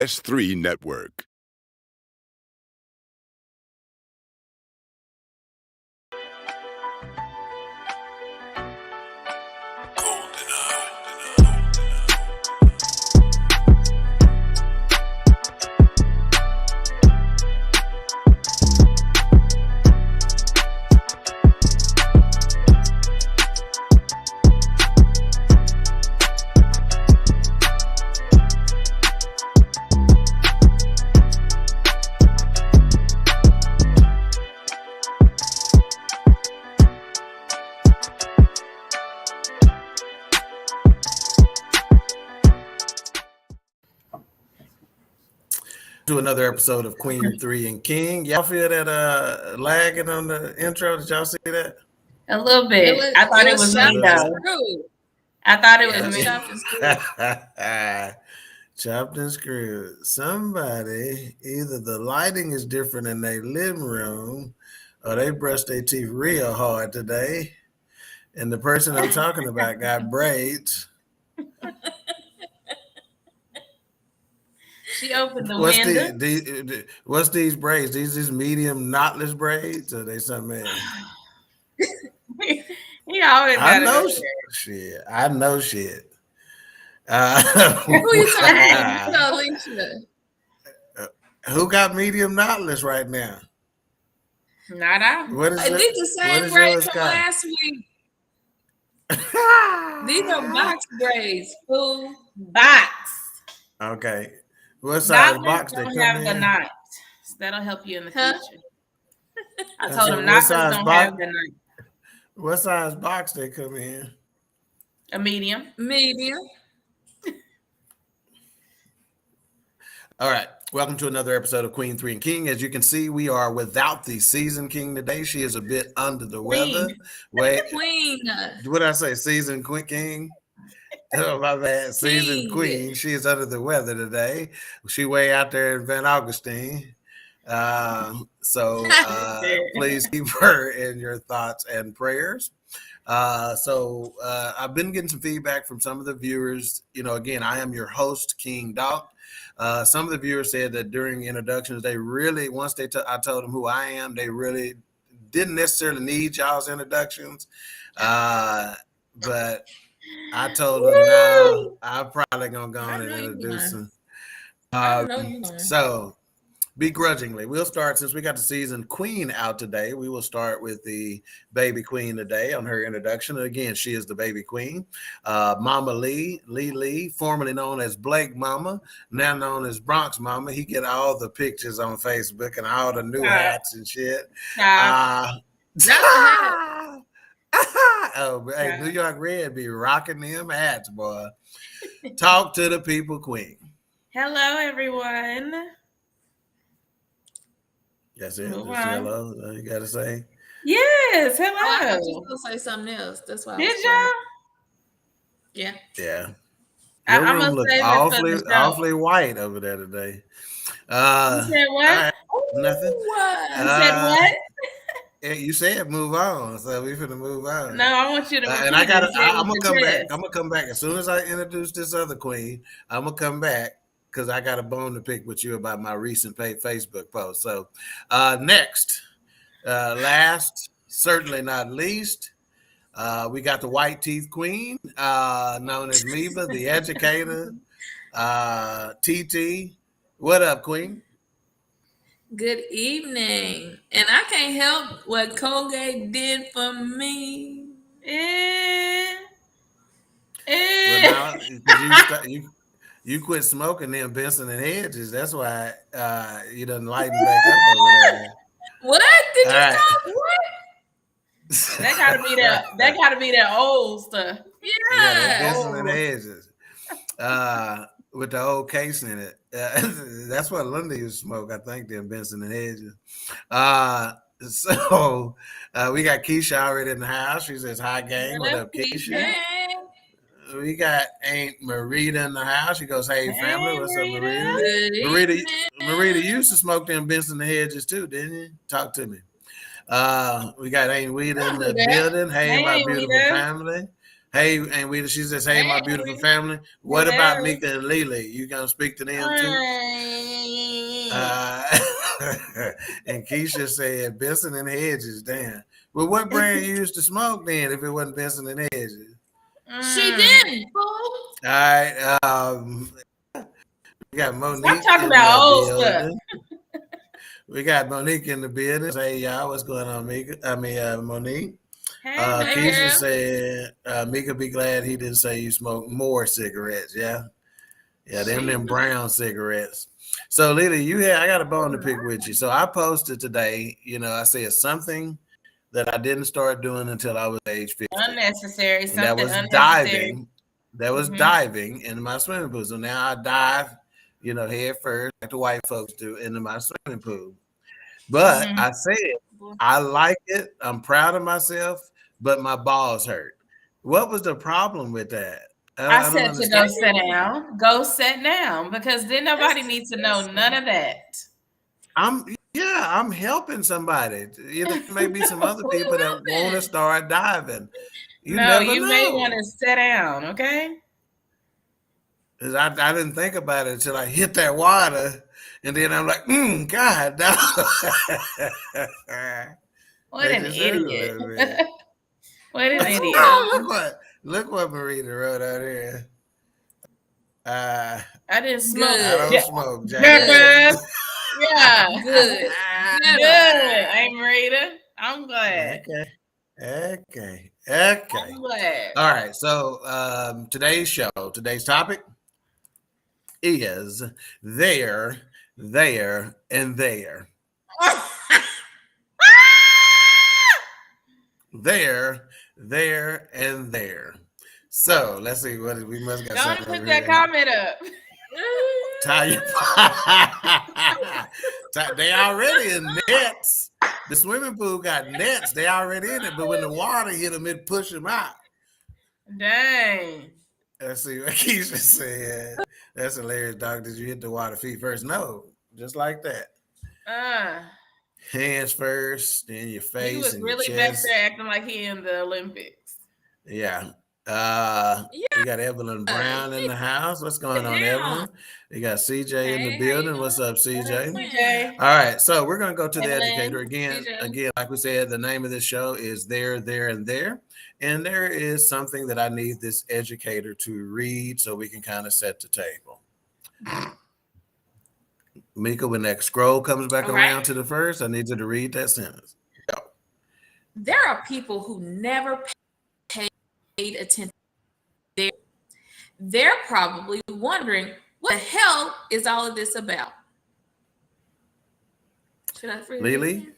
S3 Network. To another episode of Queen3 and King. Y'all feel that lagging on the intro? Did y'all see that? A little bit. I thought it was me though. I thought it was me. Chopped and screwed. Somebody, either the lighting is different in their living room or they brushed their teeth real hard today. And the person I'm talking about got braids. She opened the window. What's these braids? These medium knotless braids, or they something else? He always got I know shit. I know shit. Who you talking about, Alicia? Who got medium knotless right now? Not I. What is These the same braids from last week. These are box braids, fool. Box. Okay. What size box they come have in? The knots. That'll help you in the future. I told them knots don't have the knots. What size box they come in? A medium. Medium. All right. Welcome to another episode of Queen3 and King. As you can see, we are without the seasoned king today. She is a bit under the weather. Wait. Queen. What did I say? Seasoned king? Oh, my bad. Seasoned queen. She is under the weather today. She way out there in Van Augustine. So please keep her in your thoughts and prayers. So I've been getting some feedback from some of the viewers. You know, again, I am your host, King Doc. Some of the viewers said that during introductions, they really, once I told them who I am, they really didn't necessarily need y'all's introductions. But I told them, no, I'm probably going to go on and introduce them. So begrudgingly, we'll start, since we got the seasoned queen out today, we will start with the baby queen today on her introduction. And again, she is the baby queen. Mama Lee, formerly known as Blake Mama, now known as Bronx Mama. He get all the pictures on Facebook and all the new hats and shit. Oh, hey, New York Red be rocking them hats, boy. Talk to the people, queen. Hello, everyone. That's it. Just hello. You gotta say. Yes. Hello. I was gonna say something else. That's why. Did y'all? Yeah. Yeah. Your room looks awfully white over there today. You said what? Nothing. You said what? You said move on, so we finna move on. No, I want you to. And I'm gonna come back. I'm gonna come back as soon as I introduce this other queen. I'm gonna come back because I got a bone to pick with you about my recent Facebook post. So next, last, certainly not least, we got the white teeth queen, known as Meba, the educator. TT, what up, queen? Good evening. And I can't help what Colgate did for me. Well, now, you quit smoking them Benson and Hedges. That's why you done lighten back up over there. What? Did you stop? What? That gotta be that old stuff. Yeah. Benson and Hedges. With the old case in it. That's what Linda used to smoke, I think, them Benson and Hedges. So we got Keisha already in the house. She says, hi, gang. What up, Keisha? We got Aunt Marita in the house. She goes, hey, family. What's up, Marita? Marita used to smoke them Benson and Hedges too, didn't you? Talk to me. We got Aunt Wita in the building. Hey, my beautiful family. Hey, and we she says, "Hey, my beautiful Hey. family." What about Hello. Mika and Lily? You gonna speak to them too? Uh, and Keisha said, "Benson and Hedges." Damn. Well, what brand you used to smoke then? If it wasn't Benson and Hedges. She didn't, fool. All right. We got Stop Monique talking in about the old stuff. building. We got Monique in the building. Hey y'all, what's going on, Mika? Monique. Hey, Hey, Mika. Keisha girl. said, Mika be glad he didn't say you smoke more cigarettes. Yeah. Yeah, them brown cigarettes. So Lily, I got a bone to pick with you. So I posted today, I said something that I didn't start doing until I was age 50. Unnecessary. And that Something was unnecessary. diving. That was diving in my swimming pool. So now I dive, head first, like the white folks do, into my swimming pool. But I said, I like it. I'm proud of myself, but my balls hurt. What was the problem with that? I I don't said to go understand. sit down. Go sit down because then nobody needs to know none of that. I'm helping somebody. There may be some other people that want to start diving. You No, never you may want know. to sit down, okay? 'Cause I didn't think about it until I hit that water, and then I'm like, God, no. What They an just hurt a idiot. little bit. What an idiot. look what Marita wrote out here. I didn't smoke. I Good. don't smoke, Good. Jackie. Yeah. Good. Good. Hey, Marita. I'm glad. Okay. I'm glad. All right. So today's topic is there, and there. There, and there. So let's see what we must got Don't something put over that here. comment up. They already in nets. The swimming pool got nets. They already in it. But when the water hit them, it pushed them out. Dang. Let's see what Keisha said. That's hilarious, dog. Did you hit the water feet first? No, just like that. Uh, Hands first, then your he face was and your really back chest. there acting like he in the Olympics. Yeah. Yeah. We got Evelyn Brown in the house. What's going on, Evelyn? We got CJ in the Hey, how you building. What's doing? up, CJ? CJ. All right, so we're going to go to the educator Evelyn. again. CJ. Again, like we said, the name of this show is There, and There. And there is something that I need this educator to read so we can kind of set the table. Mika, when that scroll comes back around to the first, I need you to read that sentence. Go. There are people who never paid attention. They're probably wondering what the hell is all of this about. Should I read it Lily? again?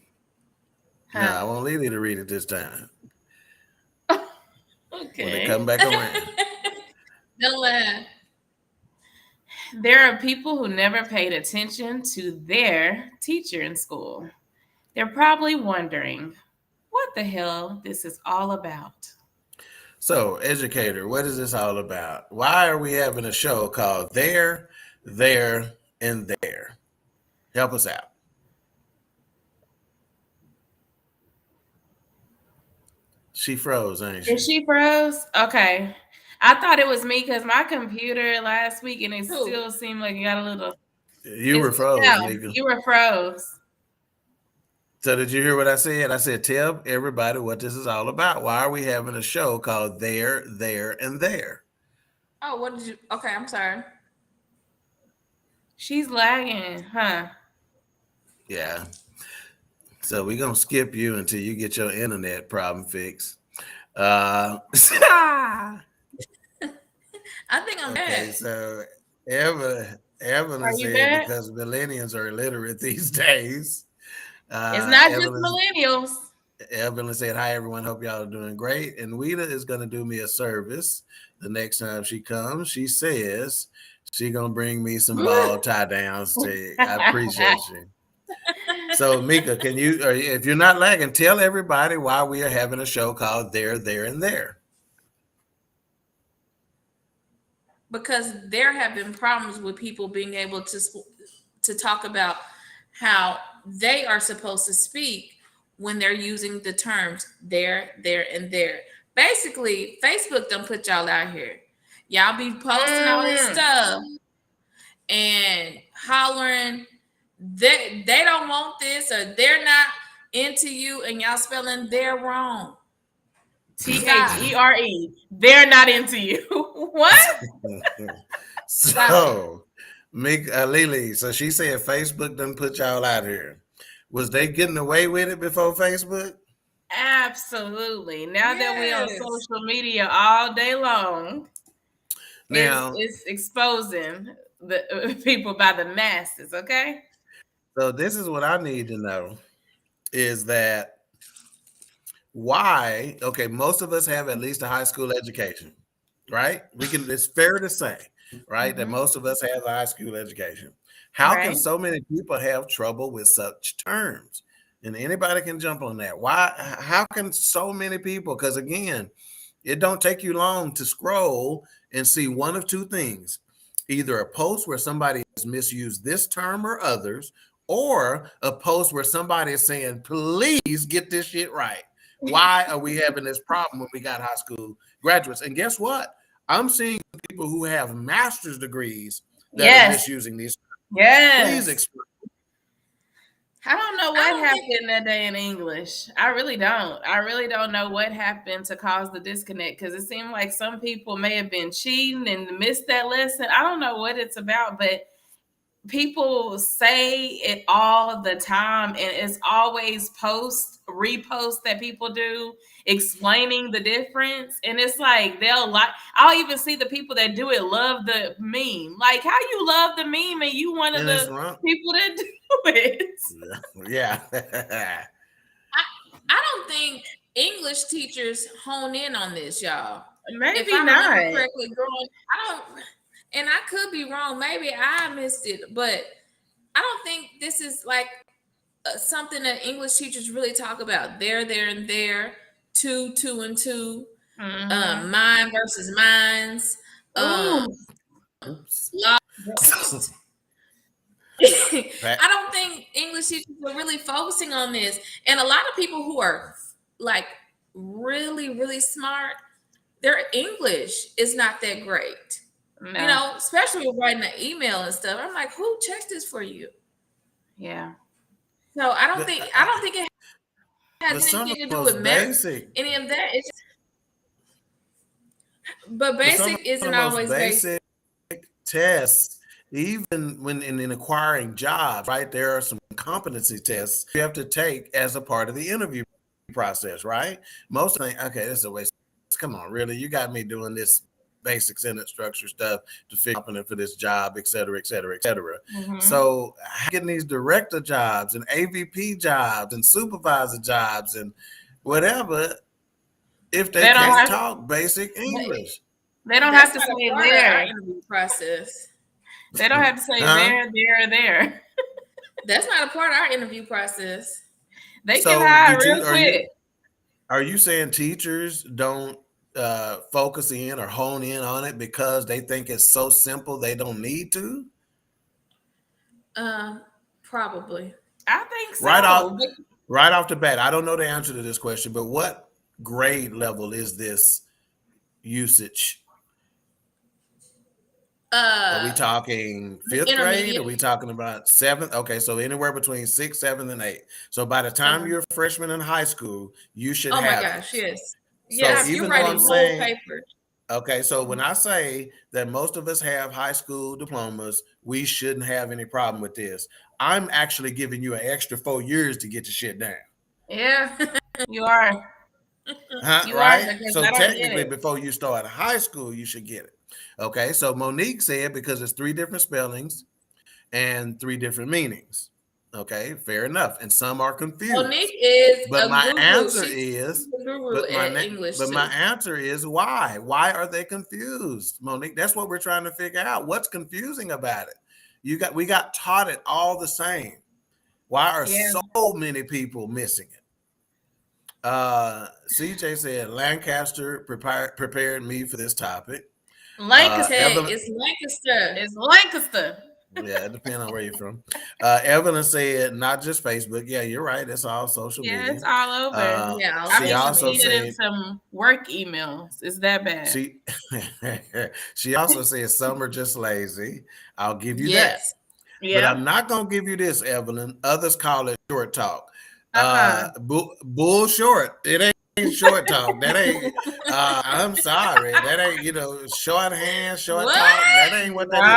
No, I want Lily to read it this time. Okay. When it come back around. Don't laugh. There are people who never paid attention to their teacher in school. They're probably wondering what the hell this is all about. So, educator, what is this all about? Why are we having a show called There, and There? Help us out. She froze, ain't she? Is she froze? Okay. I thought it was me because my computer last week and it still seemed like it got a little. You were froze, Mika. You were froze. So did you hear what I said? I said, tell everybody what this is all about. Why are we having a show called There, and There? Oh, what did you? Okay, I'm sorry. She's lagging, huh? Yeah. So we're going to skip you until you get your internet problem fixed. I think I'm okay, back. so Evelyn said back? because millennials are illiterate these days. It's not just millennials. Evelyn said, hi, everyone. Hope y'all are doing great. And Wheeler is going to do me a service the next time she comes. She says she's going to bring me some ball tie downs. I appreciate you. So, Mika, can you, or if you're not lagging, tell everybody why we are having a show called There, and There. Because there have been problems with people being able to talk about how they are supposed to speak when they're using the terms there, and there. basically Facebook done put y'all out here. Y'all be posting all this Mm. stuff and hollering they don't want this or they're not into you, and y'all spelling they're wrong. THERE. They're not into you. What? Stop it. So, Lily, so she said Facebook done put y'all out here. Was they getting away with it before Facebook? Absolutely. Now that we on Yes. social media all day long, Now, it's exposing the people by the masses. Okay. so this is what I need to know is that why, okay, most of us have at least a high school education, right? It's fair to say, right, that Mhm. most of us have a high school education. How can Right. so many people have trouble with such terms? And anybody can jump on that. Why, how can so many people, because again, it don't take you long to scroll and see one of two things. Either a post where somebody has misused this term or others, or a post where somebody is saying, please get this shit right. Why are we having this problem when we got high school graduates? And guess what? I'm seeing people who have master's degrees that are Yes. misusing these. Please Yes. explain. I don't know I what don't think happened that day in English. I really don't. I really don't know what happened to cause the disconnect because it seemed like some people may have been cheating and missed that lesson. I don't know what it's about, but people say it all the time, and it's always repost that people do explaining the difference. And it's like I'll even see the people that do it love the meme. Like, how you love the meme and you one of And it's the wrong. people that do it? Yeah. I don't think English teachers hone in on this, y'all. If Maybe I remember not. correctly, I don't, and I could be wrong. Maybe I missed it, but I don't think this is like something that English teachers really talk about. There, and there, two, and two, Mhm. mine versus mines, Ooh. Oops. lost. I That, don't think English teachers are really focusing on this. And a lot of people who are like really, really smart, their English is not that great. You No. know, especially with writing an email and stuff. I'm like, who checked this for you? Yeah. So I don't but, think I don't think it has but some of anything to the do with most basic, any of that. It's but but some of basic the isn't most always basic. basic tests, even when in acquiring jobs, right? There are some competency tests you have to take as a part of the interview process, right? Most think, okay, this is a waste. Come on, really? You got me doing this basic sentence structure stuff to figure out for this job, et cetera, et cetera, et cetera. Mhm. So getting these director jobs and AVP jobs and supervisor jobs and whatever, if they They don't can't have talk basic English, they don't have That's to not a say part of our there. interview process. They don't have to say huh? there. That's not a part of our interview process. They can So hide real quick. are you saying teachers don't focus in or hone in on it because they think it's so simple they don't need to? Uh, Probably. I think Right off so. But right off the bat, I don't know the answer to this question, but what grade level is this usage? Are we Uh, talking fifth grade? Are Intermediate. we talking about seventh? Okay, so anywhere between sixth, seventh, and eighth. So by the time Uh, you're a freshman in high school, you should oh my have gosh, this. yes. So Yes, yes, you're even though I'm writing whole saying, papers. okay, so when I say that most of us have high school diplomas, we shouldn't have any problem with this. I'm actually giving you an extra 4 years to get your shit down. yeah, you are. Huh? You are Right? because So I don't get technically, it. before you start high school, you should get it. Okay, so Monique said because it's three different spellings and three different meanings. Okay, fair enough. And some are Monique confused. is But a my guru. answer She's is, a guru but my at na- English but my too. answer is why? Why are they confused, Monique? That's what we're trying to figure out. What's confusing about it? We got taught it all the same. Why are Yeah, so many people missing it? CJ said Lancaster prepared me for this topic. Lancaster Evelyn It's Lancaster. is Lancaster. Yeah, it depends on where you're from. Evelyn said, not just Facebook. Yeah, you're right. It's all social Yeah, it's media. all over. Yeah, on I've She social even also seen it media. in said some work emails. Is that bad? she she also said some are just lazy. I'll give you that. Yes. But Yeah. I'm not gonna give you this, Evelyn. Others call it short talk. Uh-uh. Bull short. It ain't short talk. That ain't. I'm sorry. That ain't. Shorthand, short What? talk. That ain't what that is.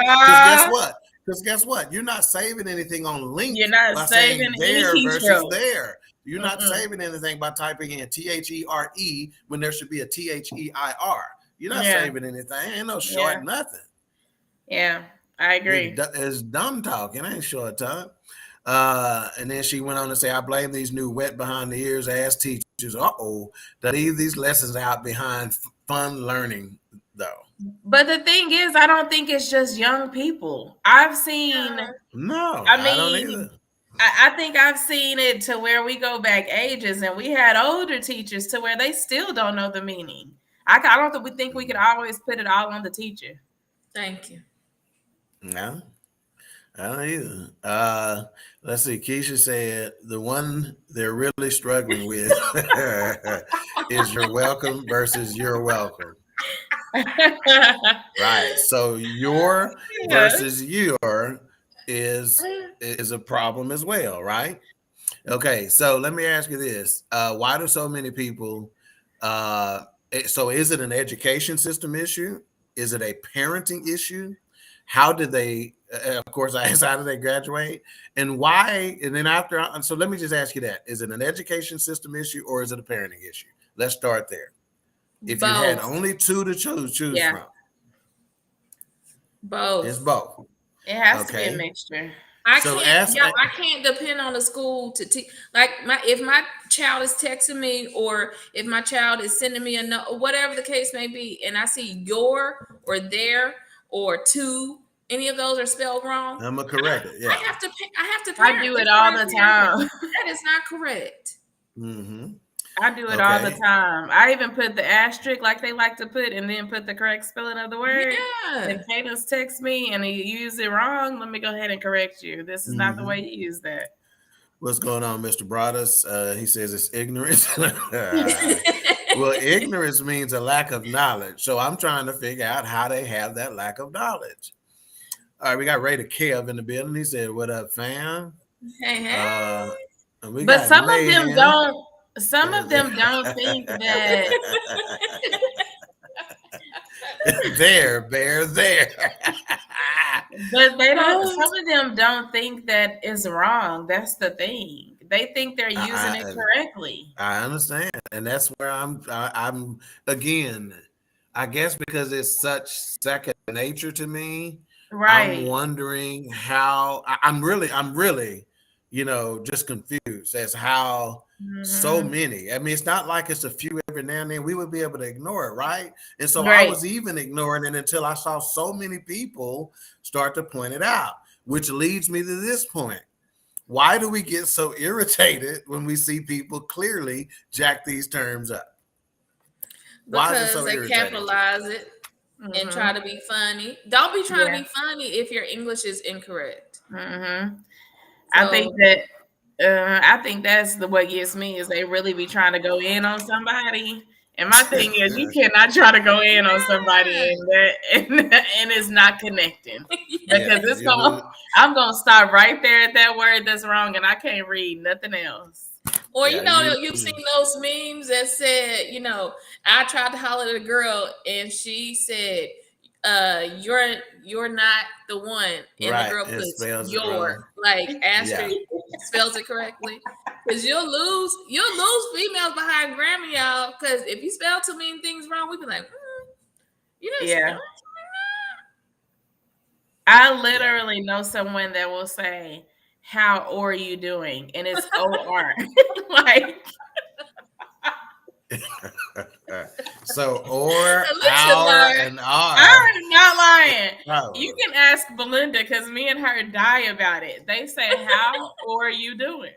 Because guess Nah, what? You're not saving anything on you're link not by saving saying any there versus keystrokes. there. You're not Mm-mm. saving anything by typing in THERE when there should be a THEIR. You're not Yeah, saving anything. Ain't no yeah, short nothing. yeah. I agree. It's dumb talk. It ain't short talk. And then she went on to say, I blame these new wet behind the ears ass teachers. That leave these lessons out behind fun learning, though. But the thing is, I don't think it's just young people. I've seen, No, I I don't mean, either. I think I've seen it to where we go back ages and we had older teachers to where they still don't know the meaning. I don't think we think we could always put it all on the teacher. Thank you. No, I don't either. Let's see. Keisha said the one they're really struggling with is you're welcome versus you're welcome. Right. So your Yes. versus your is a problem as well, right? Okay, so let me ask you this: why do so many people? So, is it an education system issue? Is it a parenting issue? How did they? Of course, I asked how did they graduate, and why? And then after, so let me just ask you that: is it an education system issue or is it a parenting issue? Let's start there. If you had Both. only two to choose Yeah, from, it's Both. both. it has to be a Okay, mixture. so ask. I can't depend on the school to teach. Like if my child is texting me or if my child is sending me a note, or whatever the case may be, and I see your or their or to, any of those are spelled wrong. I'm gonna correct it. I Yeah. have to. I have to I parent. do it That's all part of the parenting. time. That is not correct. Mm-hmm. I do it all the Okay. time. I even put the asterisk like they like to put and then put the correct spelling of the word. Yeah. And Cadence texts me and he used it wrong. Let me go ahead and correct you. This is not the way Mm-hmm. you use that. What's going on, Mr. Broadus? He says it's ignorance. Well, ignorance means a lack of knowledge. So I'm trying to figure out how they have that lack of knowledge. All right, we got Ray the Kev in the building. He said, "What up, fam?" Hey, hey. And we But got some of them Mayhem. don't. Some of them don't think that. There, bear, there. But they don't. Some of them don't think that is wrong. That's the thing. They think they're using it I, correctly. I understand, and that's where I'm again. I guess because it's such second nature to me. I'm Right. wondering how. I'm really, just confused as how so Hmm. many. I mean, it's not like it's a few every now and then. We would be able to ignore it, right? And so I Right. was even ignoring it until I saw so many people start to point it out, which leads me to this point. Why do we get so irritated when we see people clearly jack these terms up? Why is it Because so they irritating to you? capitalize it and try Hmm. to be funny. Don't be trying to Yeah. be funny if your English is incorrect. Hmm. I think So that. I think that's what gets me is they really be trying to go in on somebody. And my thing is, you cannot try to go in on somebody yeah. and that and it's not connecting Yeah, because it's you going. lose. I'm gonna stop right there at that word that's wrong, and I can't read nothing else. Or Yeah, you you've seen lose. those memes that said, I tried to holler at a girl and she said, you're not the one, and the Right, girl it puts spells it your, wrong. like, Yeah, asterisk, spells it correctly. Because you'll lose females behind grammar, y'all. Because if you spell too many things wrong, we be like, you didn't spell Yeah, it. I yeah. literally know someone that will say, "How are you doing?" and it's OR. Like, So or, Alicia our, learned. and are. I'm not lying. You Oh, can ask Belinda because me and her die about it. They say, "How are you doing?"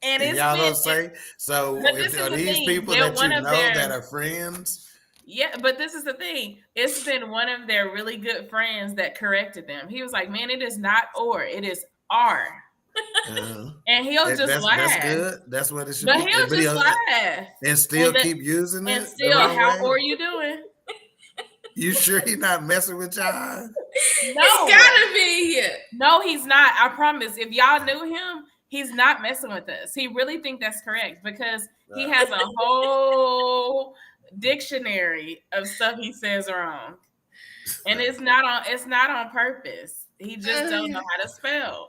And and it's y'all been, don't say. So but if this is are the these thing. people They're that one you of know their that are friends? Yeah, but this is the thing. It's been one of their really good friends that corrected them. He was like, "Man, it is not or, it is R." Uh-huh. And he'll just That's laugh. good. That's what it should But be. he'll But just he'll laugh. and still And the, keep using and it the still, wrong how way. are you doing? You sure he's not messing with y'all? It's No. gotta be here. No, he's not. I promise. If y'all knew him, he's not messing with us. He really think that's correct because he has a whole dictionary of stuff he says wrong. And it's not on purpose. He just don't know how to spell.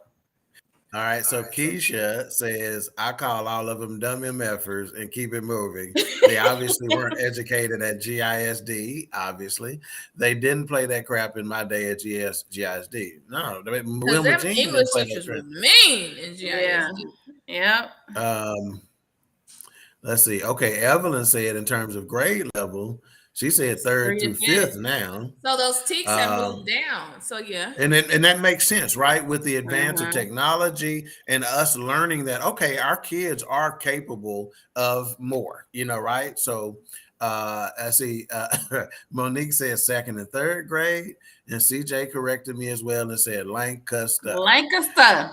All right, so Keisha says, I call all of them dumb MFers and keep it moving. They obviously weren't educated at GISD, obviously. They didn't play that crap in my day at GISD. No, Because Wilma them Jean didn't English play that teachers were crap. mean in GISD. Yeah. Yep. Let's see. Okay, Evelyn said in terms of grade level, she said third through fifth now. So those ticks have moved down. So yeah. And that makes sense, right? With the advance of Mhm. technology and us learning that, okay, our kids are capable of more, right? So I see Monique said second and third grade, and CJ corrected me as well and said Lancaster. Lancaster.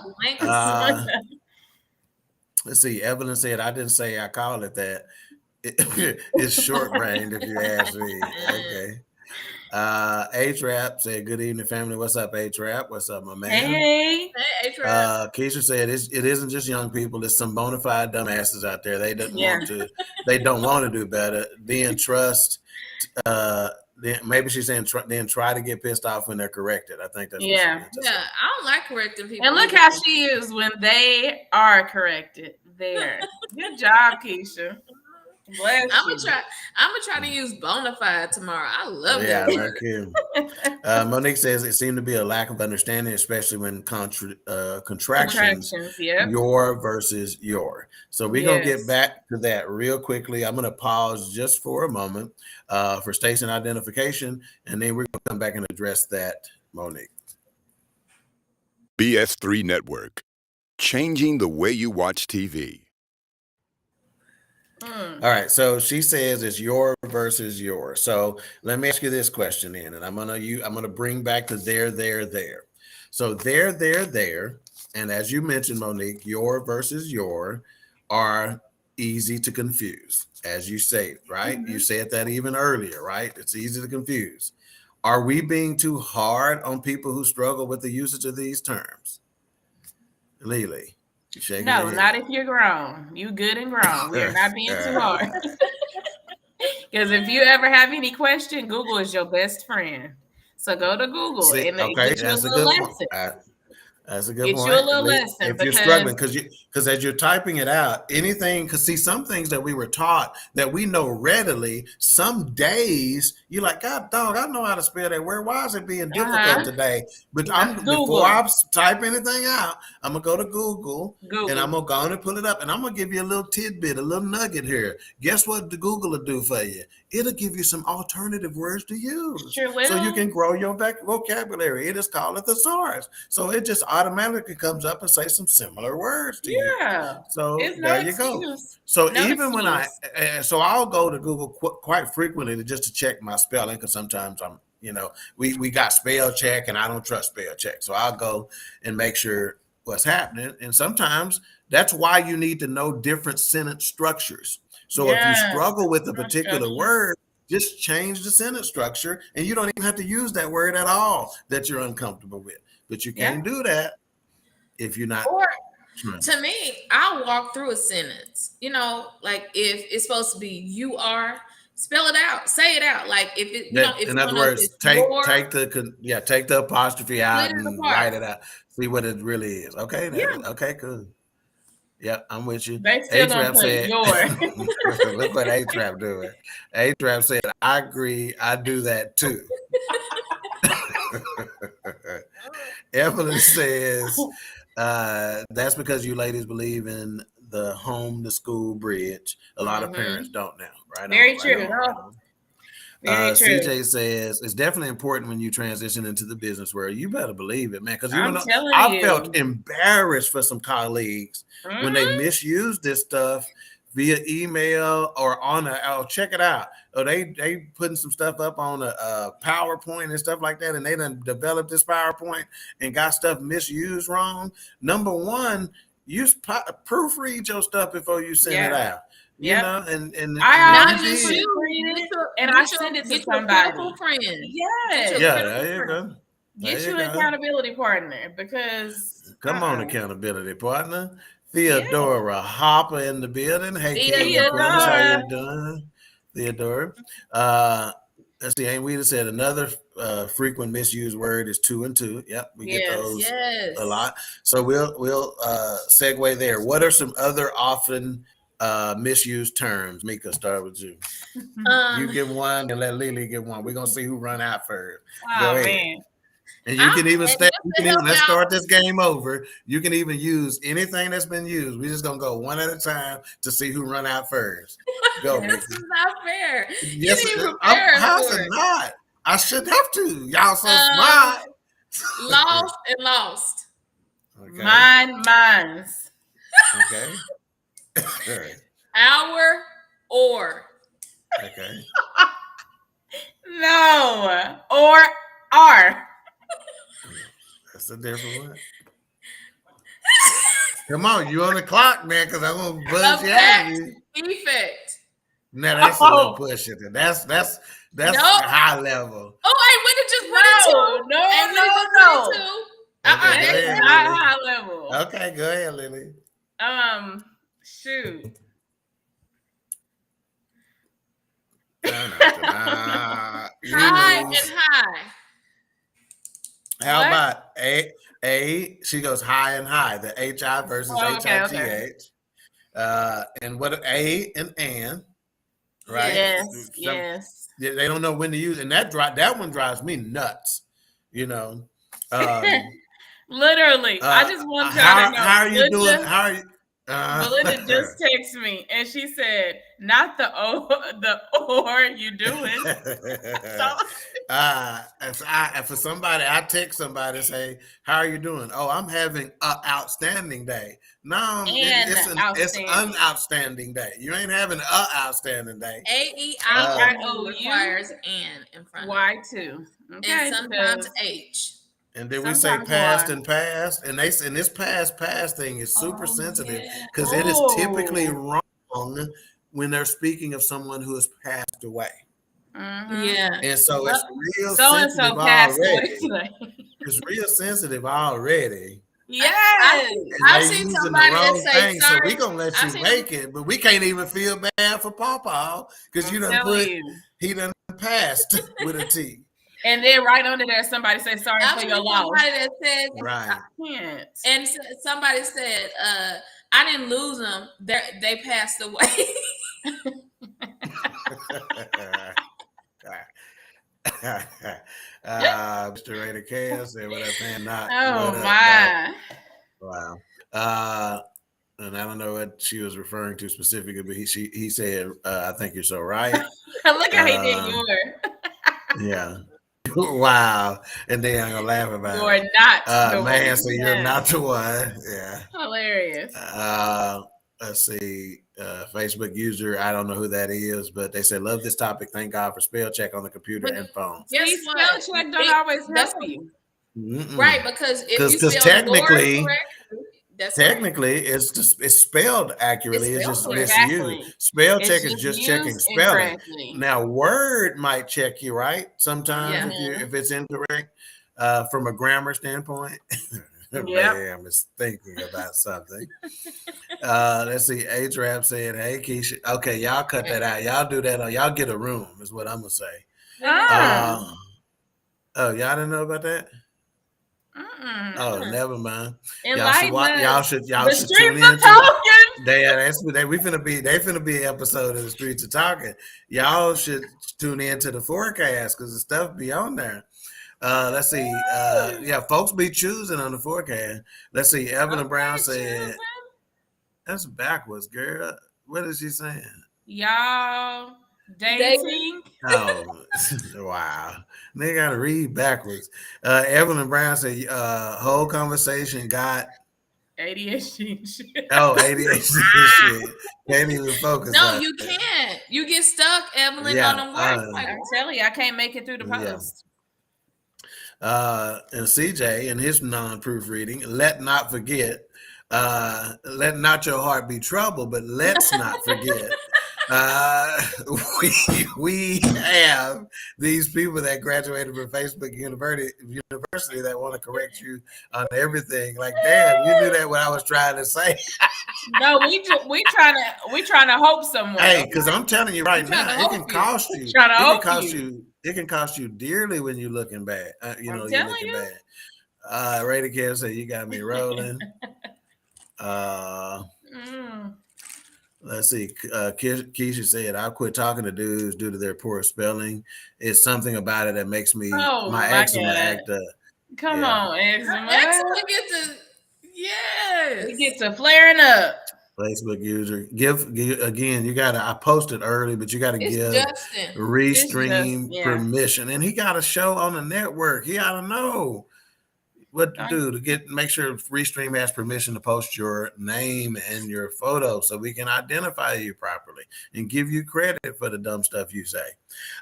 Let's see, Evelyn said, I didn't say I call it that. It's short brained if you ask me. Okay. H-Rap said, good evening, family. What's up, H-Rap? What's up, my man? Hey. H-Rap. Keisha said, it isn't just young people. It's some bona fide dumbasses out there. They don't want to. They don't want to do better. Then trust. Then maybe she's saying then try to get pissed off when they're corrected. I think that's what she meant to say. I don't like correcting people. And look how she is when they are corrected. There. Good job, Keisha. I'm gonna try to use bona fide tomorrow. I love that. Yeah, Monique says it seemed to be a lack of understanding, especially when contractions. Yep. Your versus your. So we're gonna get back to that real quickly. I'm gonna pause just for a moment for station identification, and then we're gonna come back and address that, Monique. BS3 Network, changing the way you watch TV. All right, so she says it's your versus your. So let me ask you this question then, and I'm gonna bring back the there. So there, and as you mentioned, Monique, your versus your are easy to confuse, as you say, right? Mm-hmm. You said that even earlier, right? It's easy to confuse. Are we being too hard on people who struggle with the usage of these terms? Lily. No, not if you're grown. You good and grown. We are not being too hard. Because if you ever have any question, Google is your best friend. So go to Google and get you a little lesson. That's a good point. Get you a little lesson. If you're struggling, because as you're typing it out, anything, because see, some things that we were taught that we know readily, some days you're like, God dog, I know how to spell that word. Why is it being difficult today? But before I type anything out, I'm gonna go to Google. And I'm gonna go and pull it up, and I'm gonna give you a little tidbit, a little nugget here. Guess what the Google will do for you? It'll give you some alternative words to use, so you can grow your vocabulary. It is called a thesaurus, so it just automatically comes up and say some similar words to you. So there you go. So even when I'll go to Google quite frequently just to check my spelling, because sometimes we got spell check, and I don't trust spell check, so I'll go and make sure what's happening. And sometimes that's why you need to know different sentence structures. So if you struggle with a particular word, just change the sentence structure, and you don't even have to use that word at all that you're uncomfortable with. But you can't do that if you're not. Or to me, I'll walk through a sentence. Like if it's supposed to be you are, spell it out, say it out. Like if it, if in other words, take the apostrophe out and write it out. See what it really is. Okay. Okay. Cool. Yeah, I'm with you. They still don't play your. Look what A-Trap doing. A-Trap said, I agree. I do that too. Evelyn says, that's because you ladies believe in the home to school bridge. A lot of parents don't now, right? Very true. CJ says it's definitely important when you transition into the business world. You better believe it, man. Because I felt embarrassed for some colleagues when they misused this stuff via email or on check it out. Oh, they putting some stuff up on a PowerPoint and stuff like that, and they done developed this PowerPoint and got stuff misused wrong. Number one, proofread your stuff before you send it out. You know, and I Not always just you, proofread it, and I send it to get your somebody. critical friend. Yes. there you go. Get you an accountability partner because come on, accountability partner. Theodora Hopper in the building. Hey, King and Queens, how you doing? Theodora. Let's see, ain't we just said another frequent misused word is two and two. Yep, we get those a lot. So we'll segue there. What are some other often misused terms? Mika, start with you. You give one and let Lily give one. We're gonna see who run out first. Go ahead. Man. And you can even let's start this game over. You can even use anything that's been used. We're just gonna go one at a time to see who run out first. Go. This is not fair. Yes, how's it not? I should have to. Y'all so smart. Lost and lost. Okay. Mine's. Okay. Our or. Okay. No. Or are. That's a different one. Come on, you on the clock, man, because I'm gonna buzz you out. Effect. Now that's a little pushing. That's high level. Oh, I would have just put it two. No. That's not high level. Okay, go ahead, Lily. Shoot. High and high. How about A? She goes high and high. The HI versus HIGH. Okay. And what A and right? Yes. They don't know when to use, and that one drives me nuts. You know. Literally, I just want to know. How are you doing? How are you? Melinda just texted me and she said, "Not the or you doing." For somebody, I text somebody and say, "How are you doing?" Oh, I'm having an outstanding day. No, it's an outstanding day. You ain't having an outstanding day. AEIO requires an in front. Y2. Okay, and sometimes H. And then we say past and past, and this past thing is super sensitive because it is typically wrong when they're speaking of someone who has passed away. Mm-hmm. Yeah, and so it's real sensitive already. It's real sensitive already. Yes, I've seen somebody that say sorry. So we gonna let you make it, but we can't even feel bad for Pawpaw because you done put he done passed with a T. And then right under there, somebody say sorry for your loss. Somebody that said, right. I can't. And somebody said, I didn't lose them. They passed away. Mr. Raider Chaos said what I'm saying. My. Wow. And I don't know what she was referring to specifically, but he said, I think you're so right. Look how he did yours. Yeah. Wow. And then I'm gonna laugh about it. You're not the man, one. so you're not the one. Yeah. Hilarious. Let's see. Facebook user, I don't know who that is, but they said, love this topic. Thank God for spell check on the computer and phone. Yes, spell check don't always help you. Right, because if you spell technically, technically, it's spelled accurately. It's just misused. Spell check is just checking spelling. Now, word might check you, right? Sometimes if it's incorrect from a grammar standpoint. Man, is thinking about something. Let's see. A-Trap said, hey, Keisha. Okay, y'all cut that out. Y'all do that. Y'all get a room is what I'm going to say. Oh, y'all didn't know about that? Oh, never mind. Y'all should tune in. They finna be an episode of the Streets of Talking. Y'all should tune in to the forecast because the stuff be on there. Let's see. Folks be choosing on the forecast. Let's see. Evelyn Brown said, "That's backwards, girl. What is she saying? Y'all dating? Oh, wow. They gotta read backwards." Evelyn Brown said, "Whole conversation got ADHD shit. Oh, ADHD shit. Can't even focus. No, on you it. can't. You get stuck, Evelyn, Yeah, on them words. Like, I'm telling you, I can't make it through the Yeah. post. And CJ in his non-proofreading, let not forget, let not your heart be troubled, but let's not forget. Uh, we have these people that graduated from Facebook University that want to correct you on everything. Like, damn, you knew that what I was trying to say. No, we trying to hope somewhere. Hey, because I'm telling you right now, it can cost you. It can cost you. It can cost you dearly when you're looking bad. You're looking bad. Ray Care said you got me rolling. Let's see. Keisha said, I'll quit talking to dudes due to their poor spelling. It's something about it that makes me my eczema act up. Come on, eczema. Eczema get to We get to flaring up. Facebook user, give again. You gotta. I posted early, but you gotta give Restream permission, and he got a show on the network. He ought to know what to do to make sure Restream has permission to post your name and your photo so we can identify you properly and give you credit for the dumb stuff you say.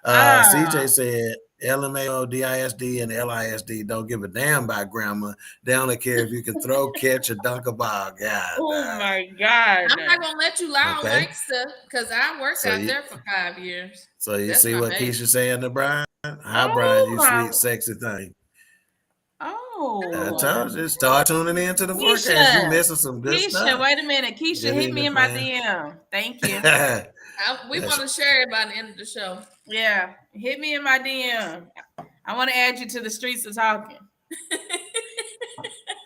CJ said LMAO, DISD, and LISD don't give a damn about grammar. They only care if you can throw, catch, or dunk a ball. God. My God. I'm not going to let you lie on Lancaster because I worked out there for 5 years. So you see what Keisha's saying to Brian? Hi, Brian, you sweet, sexy thing. I told you, start tuning into the forecast. You missing some good stuff. Wait a minute. Keisha, hit me in my DM. Thank you. We want to share it by the end of the show. Yeah, hit me in my DM. I want to add you to the streets of talking.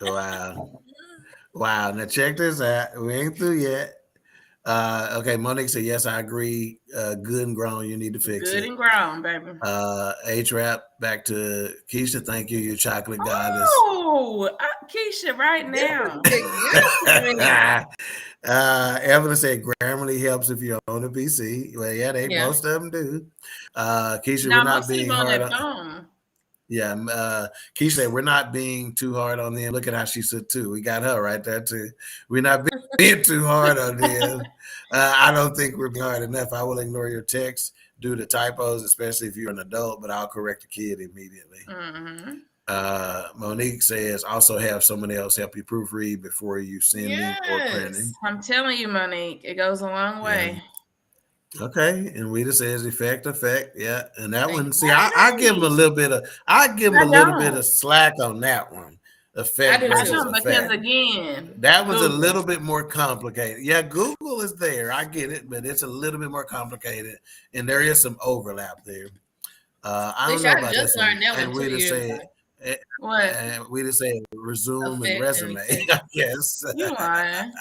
Wow. Now check this out. We ain't through yet. Okay, Monique said, yes, I agree. Good and grown, you need to fix it. Good and grown, baby. H-Rap, back to Keisha. Thank you, you chocolate goddess. Keisha, right now. Evelyn said, Grammarly helps if you're on a PC. Well, most of them do. Keisha, we're not being hard on. Yeah, Keisha said, we're not being too hard on them. Look at how she said too. We got her right there too. We're not being too hard on them. I don't think we're being hard enough. I will ignore your text due to typos, especially if you're an adult, but I'll correct a kid immediately. Monique says, also have someone else help you proofread before you sending or printing. I'm telling you, Monique, it goes a long way. Okay, and Rita says effect, yeah, and that one. See, I give him a little bit of, slack on that one. Effect versus effect. Because again, that was a little bit more complicated. Yeah, Google is there. I get it, but it's a little bit more complicated, and there is some overlap there. I don't know about this one. And Rita said, what? And Rita said resume and resume. I guess. You lying.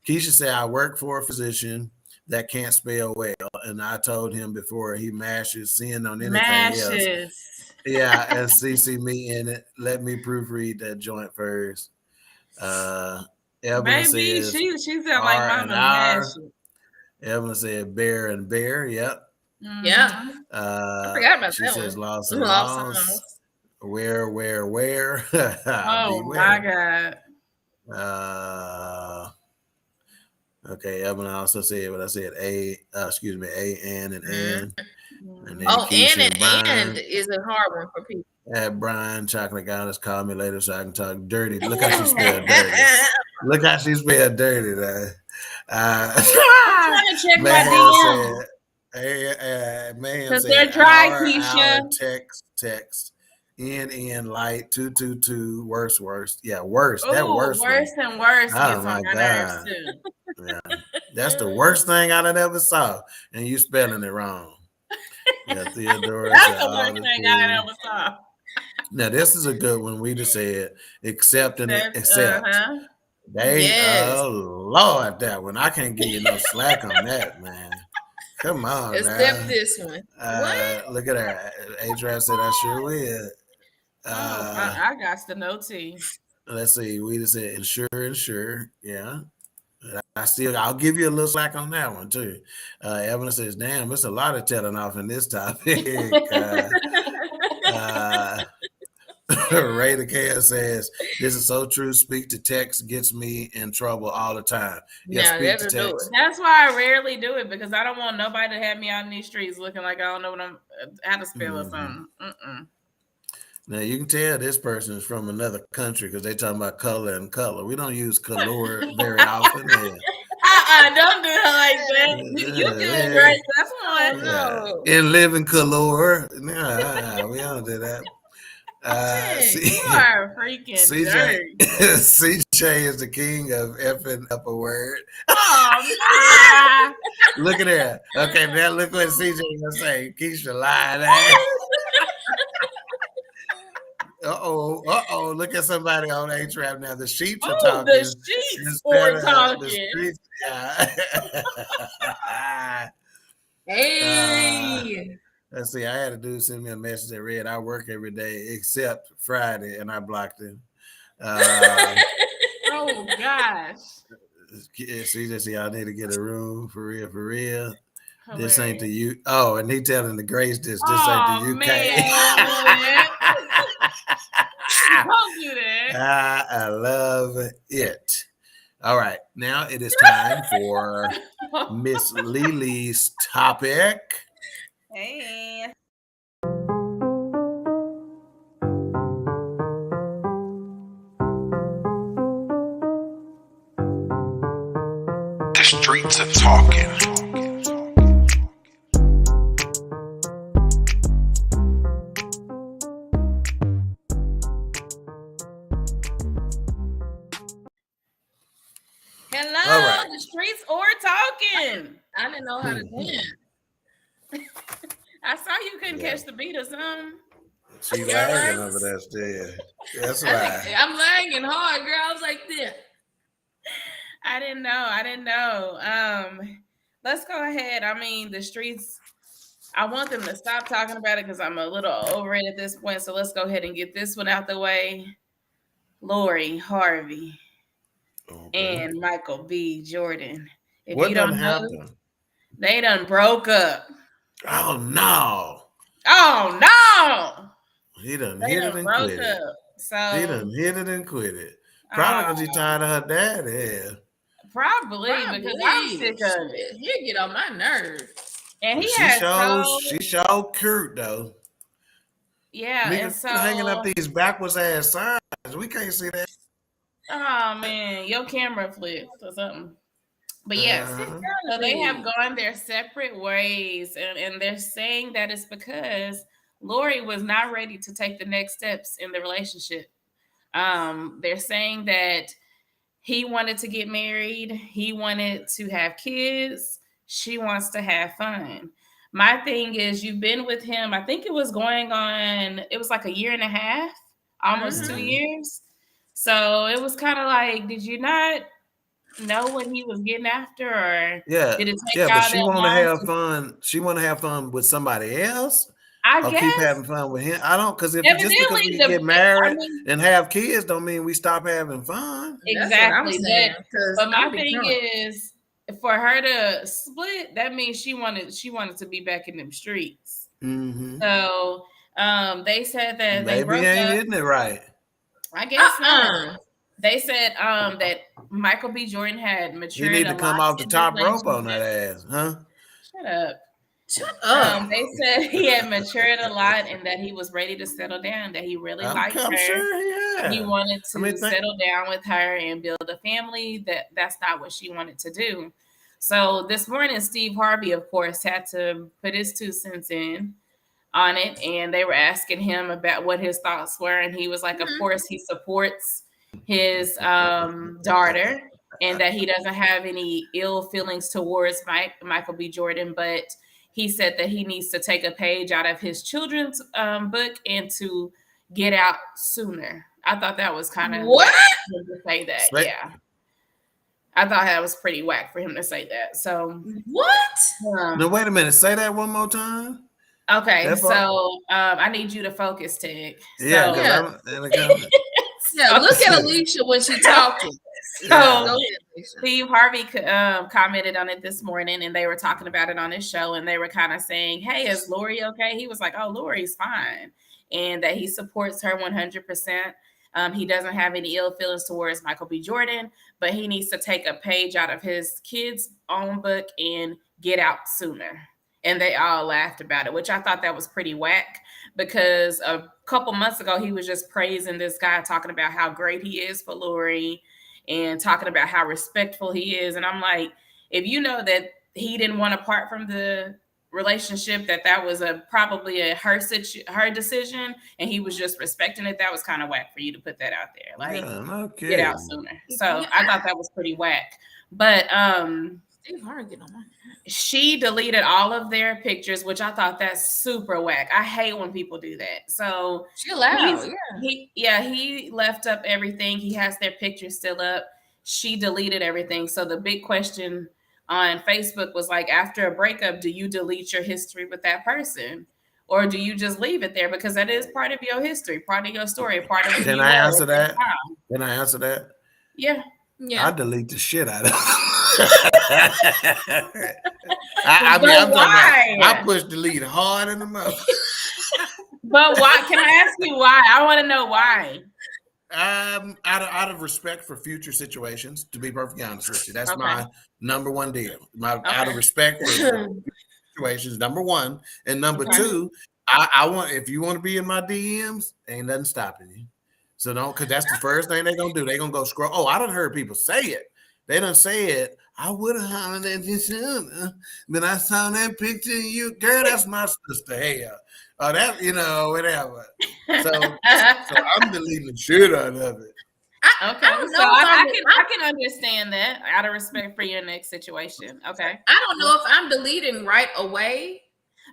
Keisha said, I work for a physician that can't spell well, and I told him before he mashes sin on anything else. Yeah, and CC me in it. Let me proofread that joint first. Evelyn says, she sounds like Mama Mashes. Evelyn said, bear and bear. Yep. Yeah. I forgot about she that says, one. Loss and loss. Where? Oh, my God. Okay, Evelyn also said what I said. A and. And then and is a hard one for people. Brian, chocolate goddess, call me later so I can talk dirty. Look how she spelled dirty. Look how she spelled dirty. I'm trying to check my DM. Because they're dry, Keisha. Text. NN light 222 worse. Yeah, worse. Ooh, that worse. Worse one. and worse. Oh my God. Yeah. That's the worst thing I ever saw. And you spelling it wrong. Yeah, Theodora. That's the worst thing I ever saw. Now this is a good one. We just said accept and accept. Oh Lord, that one. I can't give you no slack on that, man. Come on. Accept this one. Look at her. Adrian said I sure will. I got to know too. Let's see. We just said insure. Yeah. I'll give you a little slack on that one too. Evelyn says, damn, it's a lot of telling off in this topic. Ray Raider Care says, this is so true. Speak to text gets me in trouble all the time. Yeah, Now, speak to that'll do text. That's why I rarely do it, because I don't want nobody to have me out in these streets looking like I don't know what I'm how to spell or something. Now you can tell this person is from another country because they talking about color and color. We don't use color very often. Don't do it like that. You doing great. That's one. No. And live in color. Nah, we don't do that. You are freaking dirt. CJ is the king of effing up a word. Oh, Look at that. Okay, now look what CJ gonna say. Keisha lying ass. Uh-oh. Look at somebody on A-Trap now. The sheep are talking. The sheets are talking. The streets, yeah. Hey. Let's see. I had a dude send me a message that read, I work every day except Friday, and I blocked him. Oh, gosh. See, y'all need to get a room for real. Hilarious. This ain't the U. Oh, and he telling the Grace this ain't the UK. Man. Don't do that. I love it. All right, now it is time for Miss Lily's topic. Hey. The streets are talking. Hello, All right. the streets are talking. I didn't know how to dance. I saw you couldn't catch the beat or something. She lagging over there still. That's right. I'm lagging hard, girl. I was like this. I didn't know. Let's go ahead. I mean, the streets, I want them to stop talking about it because I'm a little over it at this point. So let's go ahead and get this one out the way. Lori Harvey and Michael B. Jordan. If What you don't done know, happened? they done broke up. Oh no. He done hit it and quit it. So He done hit it and quit it. Probably because he tired of her daddy. Probably because I'm sick of it. He get on my nerves. And she showed cute though. Yeah, Nigga, and so hanging up these backwards ass signs. We can't see that. Oh man, your camera flipped or something. But yes, so they have gone their separate ways, and they're saying that it's because Lori was not ready to take the next steps in the relationship. They're saying that he wanted to get married, he wanted to have kids, she wants to have fun. My thing is, you've been with him, I think it was going on, it was like a year and a half, almost 2 years. So it was kind of like, did you not know what he was getting after, or did it take but she want to have fun. She want to have fun with somebody else. I guess keep having fun with him. I don't, because if just because we get married and have kids, don't mean we stop having fun. Exactly. But my thing is, for her to split, that means she wanted to be back in them streets. Mm-hmm. So they said that they broke ain't up. hitting it right. I guess not. They said that Michael B. Jordan had matured. You need to come off the top rope on that ass, huh? Shut up. They said he had matured a lot and that he was ready to settle down, that he really liked her. Sure, he wanted to settle down with her and build a family. That's not what she wanted to do. So this morning, Steve Harvey, of course, had to put his 2 cents in on it, and they were asking him about what his thoughts were, and he was like, of course he supports his daughter and that he doesn't have any ill feelings towards Michael B. Jordan, but he said that he needs to take a page out of his children's book and to get out sooner. I thought that was kind of what to say that. Yeah, I thought that was pretty whack for him to say that. So what? No, wait a minute. Say that one more time. Okay, so I need you to focus, Tig. Yeah, look at Alicia when she's talking. So Steve Harvey commented on it this morning, and they were talking about it on his show, and they were kind of saying, hey, is Lori okay? He was like, oh, Lori's fine. and that he supports her 100%. He doesn't have any ill feelings towards Michael B. Jordan, but he needs to take a page out of his kid's own book and get out sooner. And they all laughed about it, which I thought that was pretty whack, because a couple months ago he was just praising this guy, talking about how great he is for Lori and talking about how respectful he is. And I'm like, if you know that he didn't want to part from the relationship, that was probably her decision, and he was just respecting it, that was kind of whack for you to put that out there. Like, get out sooner. So I thought that was pretty whack. But Steve Harvey get on my. She deleted all of their pictures, which I thought that's super whack. I hate when people do that. So she allowed, he left up everything. He has their pictures still up. She deleted everything. So the big question on Facebook was like, after a breakup, do you delete your history with that person? Or do you just leave it there? Because that is part of your history, part of your story, part of Can I answer that? Can I answer that? Yeah. I delete the shit out of it. I'm talking about, I push delete hard in the mouth. But why? Can I ask you why? I want to know why. Out of respect for future situations, to be perfectly honest with you. That's my number one deal. Out of respect for situations, number one. And number two, I want, if you want to be in my DMs, ain't nothing stopping you. So don't, because that's the first thing they're going to do. They're going to go scroll. Oh, I done heard people say it. They done say it. I would have hollered at you soon, but I saw that picture of you. Girl, that's my sister. Hey, that, whatever. So I'm deleting the shit out of it. I can understand that out of respect for your next situation. Okay. I don't know if I'm deleting right away.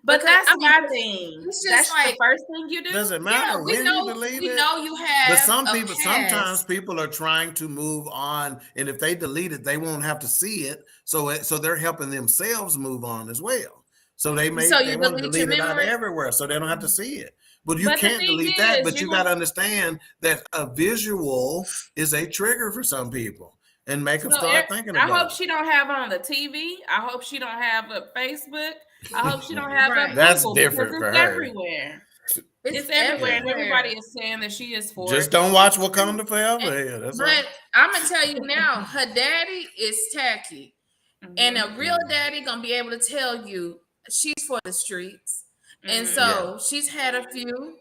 But that's my thing. That's like the first thing you do. Doesn't matter when you delete it. We know you have. But sometimes people are trying to move on, and if they delete it, they won't have to see it. So they're helping themselves move on as well. So they want to delete it out everywhere, so they don't have to see it. But you can't delete that. But you got to understand that a visual is a trigger for some people, and make them start thinking about it. I hope she don't have on the TV. I hope she don't have a Facebook. I hope she don't have a That's Google, different for her. Everywhere. It's everywhere, and everybody is saying that she is for just don't watch Wakanda Forever. But I'm gonna tell you now, her daddy is tacky, and a real daddy gonna be able to tell you she's for the streets, and so she's had a few,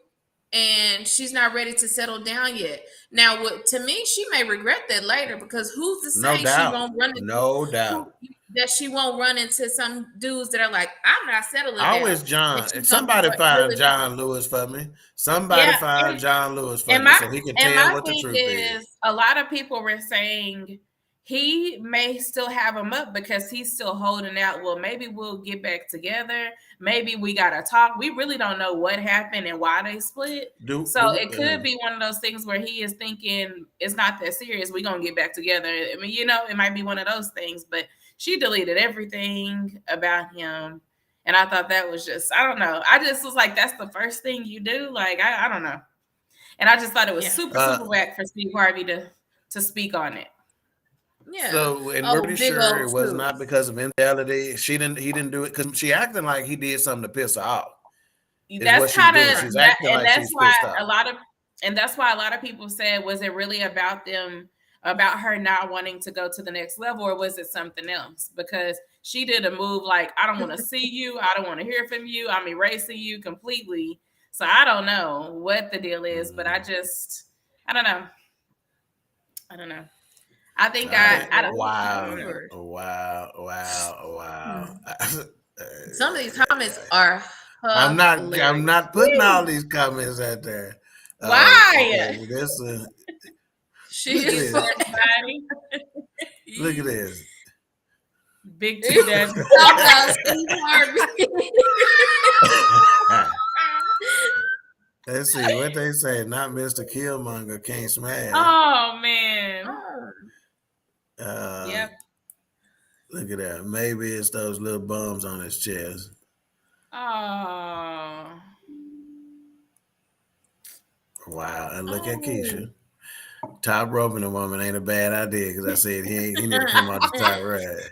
and she's not ready to settle down yet. Now, to me, she may regret that later, because who's to say she won't run into that she won't run into some dudes that are like, I'm not settling down. Always John. Somebody find John Lewis for me. Somebody find John Lewis for me so he can tell what the truth is. A lot of people were saying he may still have him up because he's still holding out. Well, maybe we'll get back together. Maybe we got to talk. We really don't know what happened and why they split. It could be one of those things where he is thinking it's not that serious. We're going to get back together. I mean, it might be one of those things, but she deleted everything about him. And I thought that was just, I don't know. I just was like, that's the first thing you do. Like, I don't know. And I just thought it was super whack for Steve Harvey to speak on it. Yeah. So, and we're pretty sure it was not because of infidelity. He didn't do it because she acting like he did something to piss her off. That's kind of, that's why a lot of people said, was it really about her not wanting to go to the next level, or was it something else? Because she did a move like, I don't want to see you. I don't want to hear from you. I'm erasing you completely. So I don't know what the deal is, but I don't know. I think I don't. Wow. Some of these comments are. I'm not putting all these comments out there. Why? She is somebody. Look at this. Big T Daddy. Let's see what they say. Not Mr. Killmonger can't smash. Oh man. Yep. Look at that. Maybe it's those little bumps on his chest. Oh. Wow. And look at Keisha. Top roping a woman ain't a bad idea, because I said he need to come out the top right.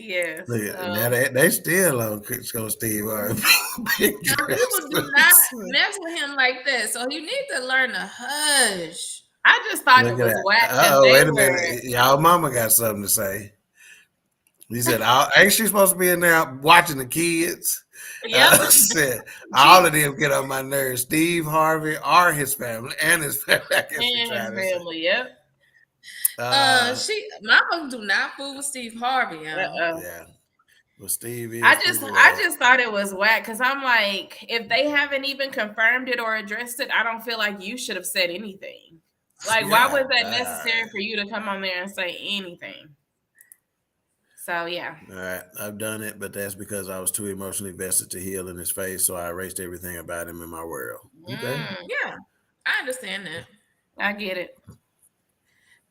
Yes. Look at now they still on Steve Harvey. Now, people do not mess with him like that, so you need to learn to hush. I just thought Look it at was that. whack. Oh, wait a minute. Y'all mama got something to say. He said, ain't she supposed to be in there watching the kids? Yep. She said, all of them get on my nerves. Steve Harvey or his family and his family. I guess And his family, yep. Mama do not fool with Steve Harvey, y'all. Yeah. Well, Steve is. I just thought it was whack because I'm like, if they haven't even confirmed it or addressed it, I don't feel like you should have said anything. Like, why was that necessary for you to come on there and say anything? So yeah. All right, I've done it, but that's because I was too emotionally vested to heal in his face, so I erased everything about him in my world. Okay. Yeah, I understand that. I get it.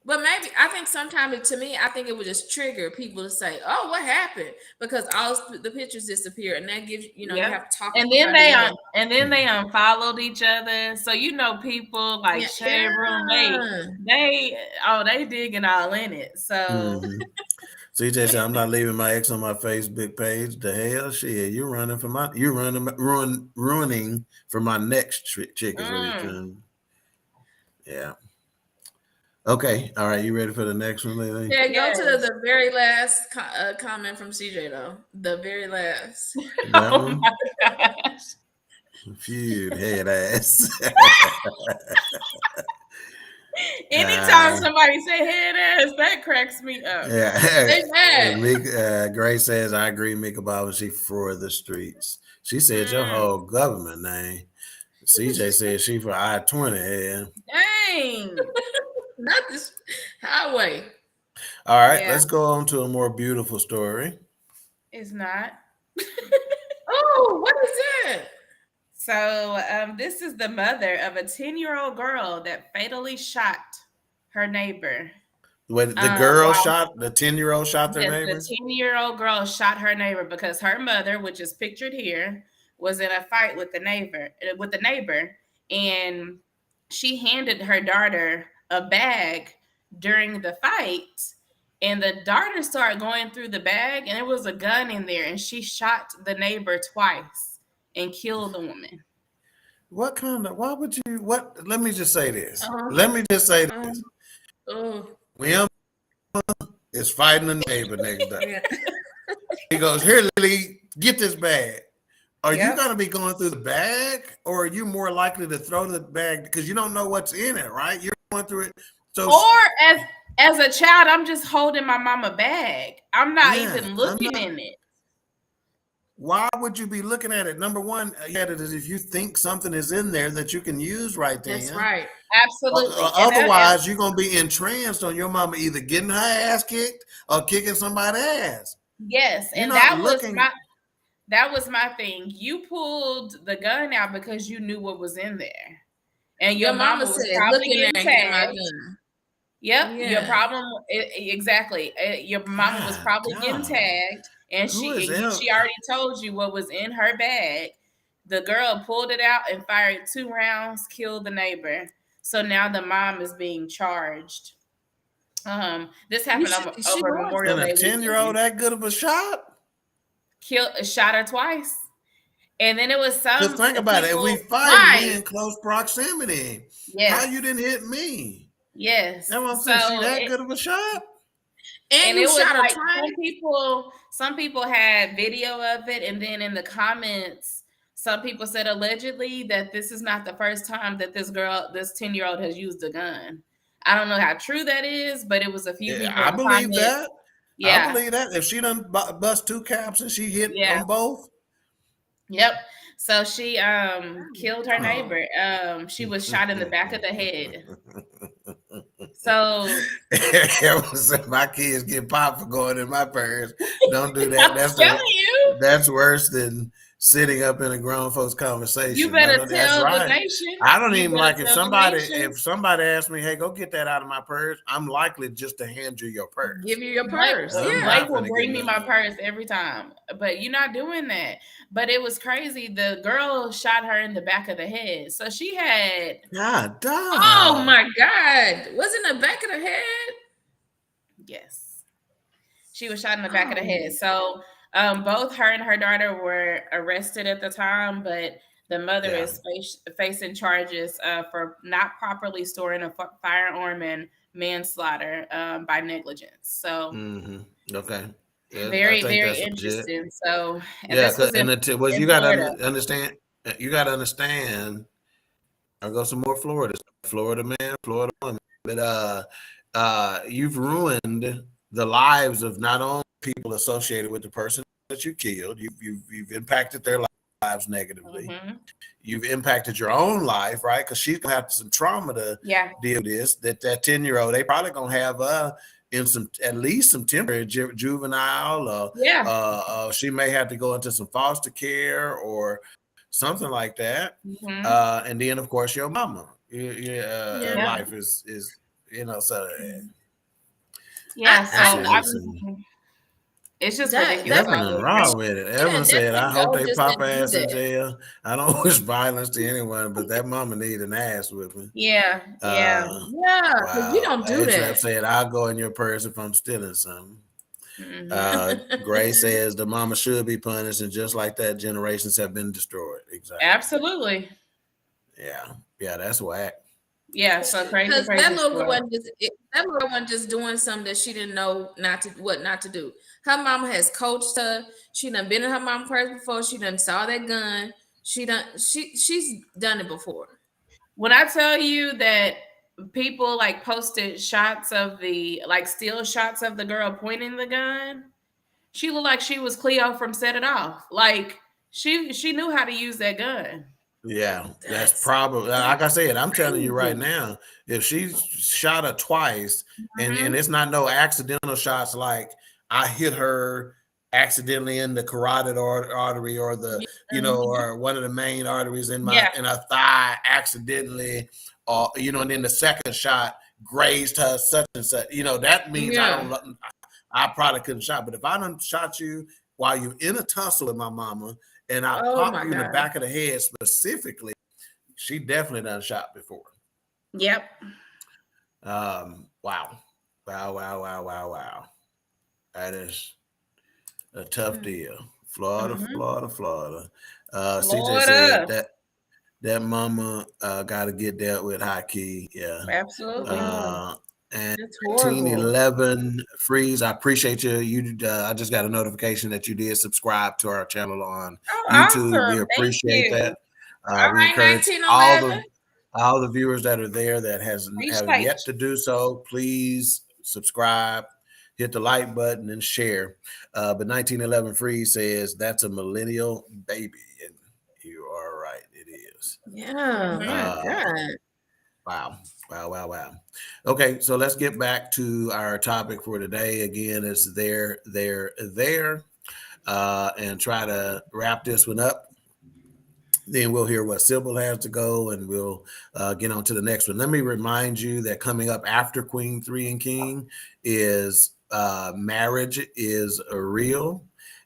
But maybe I think sometimes to me, I think it would just trigger people to say, "Oh, what happened?" Because all the pictures disappear, and that gives you have to talk. And then they unfollowed each other. So people like Shade Room, they digging all in it. So CJ said, "I'm not leaving my ex on my Facebook page. The hell, shit! You're running ruining for my next chick is what he's doing." Yeah. Okay. All right. You ready for the next one, Lily? Yeah. Go to the very last comment from CJ though. The very last. That one. My gosh. Feud head ass. Anytime somebody say head ass, that cracks me up. Yeah. Grace says, I agree, Mika Baba, she for the streets. She said your whole government name. CJ said she for I-20 head. Dang. Not this highway. All right, let's go on to a more beautiful story. It's not. Oh, what is that? So this is the mother of a 10-year-old girl that fatally shot her neighbor. When the girl shot, the 10-year-old shot their neighbor? The 10-year-old girl shot her neighbor because her mother, which is pictured here, was in a fight with the neighbor, and she handed her daughter a bag during the fight, and the daughter started going through the bag, and there was a gun in there, and she shot the neighbor twice and killed the woman. Let me just say this. William is fighting the neighbor next day. He goes, here, Lily, get this bag. Are you going to be going through the bag, or are you more likely to throw the bag because you don't know what's in it, right? You're going through it. So, or as a child, I'm just holding my mama bag. I'm not even looking in it. Why would you be looking at it? Number one, if you think something is in there that you can use right there. That's right. Absolutely. Otherwise, you're going to be entranced on your mama either getting her ass kicked or kicking somebody's ass. Yes, and that was my thing. You pulled the gun out because you knew what was in there. And your mama was probably getting tagged. Yep. Yeah. Your problem exactly. Your mama was probably getting tagged, and she already told you what was in her bag. The girl pulled it out and fired 2 rounds, killed the neighbor. So now the mom is being charged. This happened over Memorial Day. And a 10-year-old that good of a shot? Shot her twice. And then it was some. Just think about it. If we fight in close proximity, how you didn't hit me? Yes. That's what I'm saying. She that good of a shot? And it was like some people had video of it, and then in the comments, some people said allegedly that this is not the first time that this 10-year-old has used a gun. I don't know how true that is, but it was a few people. I believe that. Yeah. I believe that. If she done bust 2 caps and she hit on both. Yep. So she killed her neighbor. She was shot in the back of the head. So my kids get popped for going in my purse. Don't do that. That's worse than sitting up in a grown folks conversation. You better tell the nation. I don't even like if somebody asks me, hey, go get that out of my purse, I'm likely just to hand you your purse. Give you your purse. Blake will bring me my purse every time. But you're not doing that. But it was crazy. The girl shot her in the back of the head. So she had Oh my God. Was it in the back of the head? Yes. She was shot in the back of the Oh. head. So both her and her daughter were arrested at the time, but the mother Yeah. is facing charges for not properly storing a firearm and manslaughter by negligence. So Okay. Yeah, I very, think very that's legit. interesting. So, and Yeah, this was in you got Florida. to understand. You got to understand. I'll go some more Florida. Florida man, Florida woman. But you've ruined the lives of not only people associated with the person that you killed. You've impacted their lives negatively. Mm-hmm. You've impacted your own life, right? Because she's gonna have some trauma to deal with this. That 10-year-old, they probably gonna have in some at least some temporary juvenile. She may have to go into some foster care or something like that. Mm-hmm. And then of course your mama, life is so. Yeah, so it's just ridiculous. There's nothing wrong with it. Evan said, I hope they pop ass in jail. I don't wish violence to anyone, but that mama need an ass whipping. Yeah. Because we don't do that. Said, I'll go in your purse if I'm stealing something. Gray says the mama should be punished, and just like that, generations have been destroyed. Exactly. Absolutely. Yeah, that's whack. Yeah, so crazy. Because that little girl wasn't just doing something that she didn't know not to do. Her mama has coached her. She done been in her mama's purse before. She done saw that gun. She's done it before. When I tell you that people like posted shots of still shots of the girl pointing the gun, she looked like she was Cleo from Set It Off. Like she knew how to use that gun. Yeah, that's probably, like I said, I'm telling you right now, if she shot her twice and it's not no accidental shots, like I hit her accidentally in the carotid artery or the, or one of the main arteries in her thigh accidentally, or, and then the second shot grazed her such and such, that means I probably couldn't shot. But if I done shot you while you're in a tussle with my mama, and I popped you in the back of the head specifically, she definitely done shot before. Yep. Wow. That is a tough deal. Florida. CJ said that mama got to get dealt with high key. Yeah. Absolutely. And 1911 Freeze, I appreciate you. I just got a notification that you did subscribe to our channel on YouTube. Awesome. We appreciate that. We encourage 1911. all the viewers that are there that have yet to do so. Please subscribe, hit the like button, and share. But 1911 Freeze says that's a millennial baby, and you are right. It is. Yeah. God. Wow. Okay, so let's get back to our topic for today. Again, it's there, and try to wrap this one up. Then we'll hear what Sybil has to go, and we'll get on to the next one. Let me remind you that coming up after Queen 3 and King is Marriage is Real.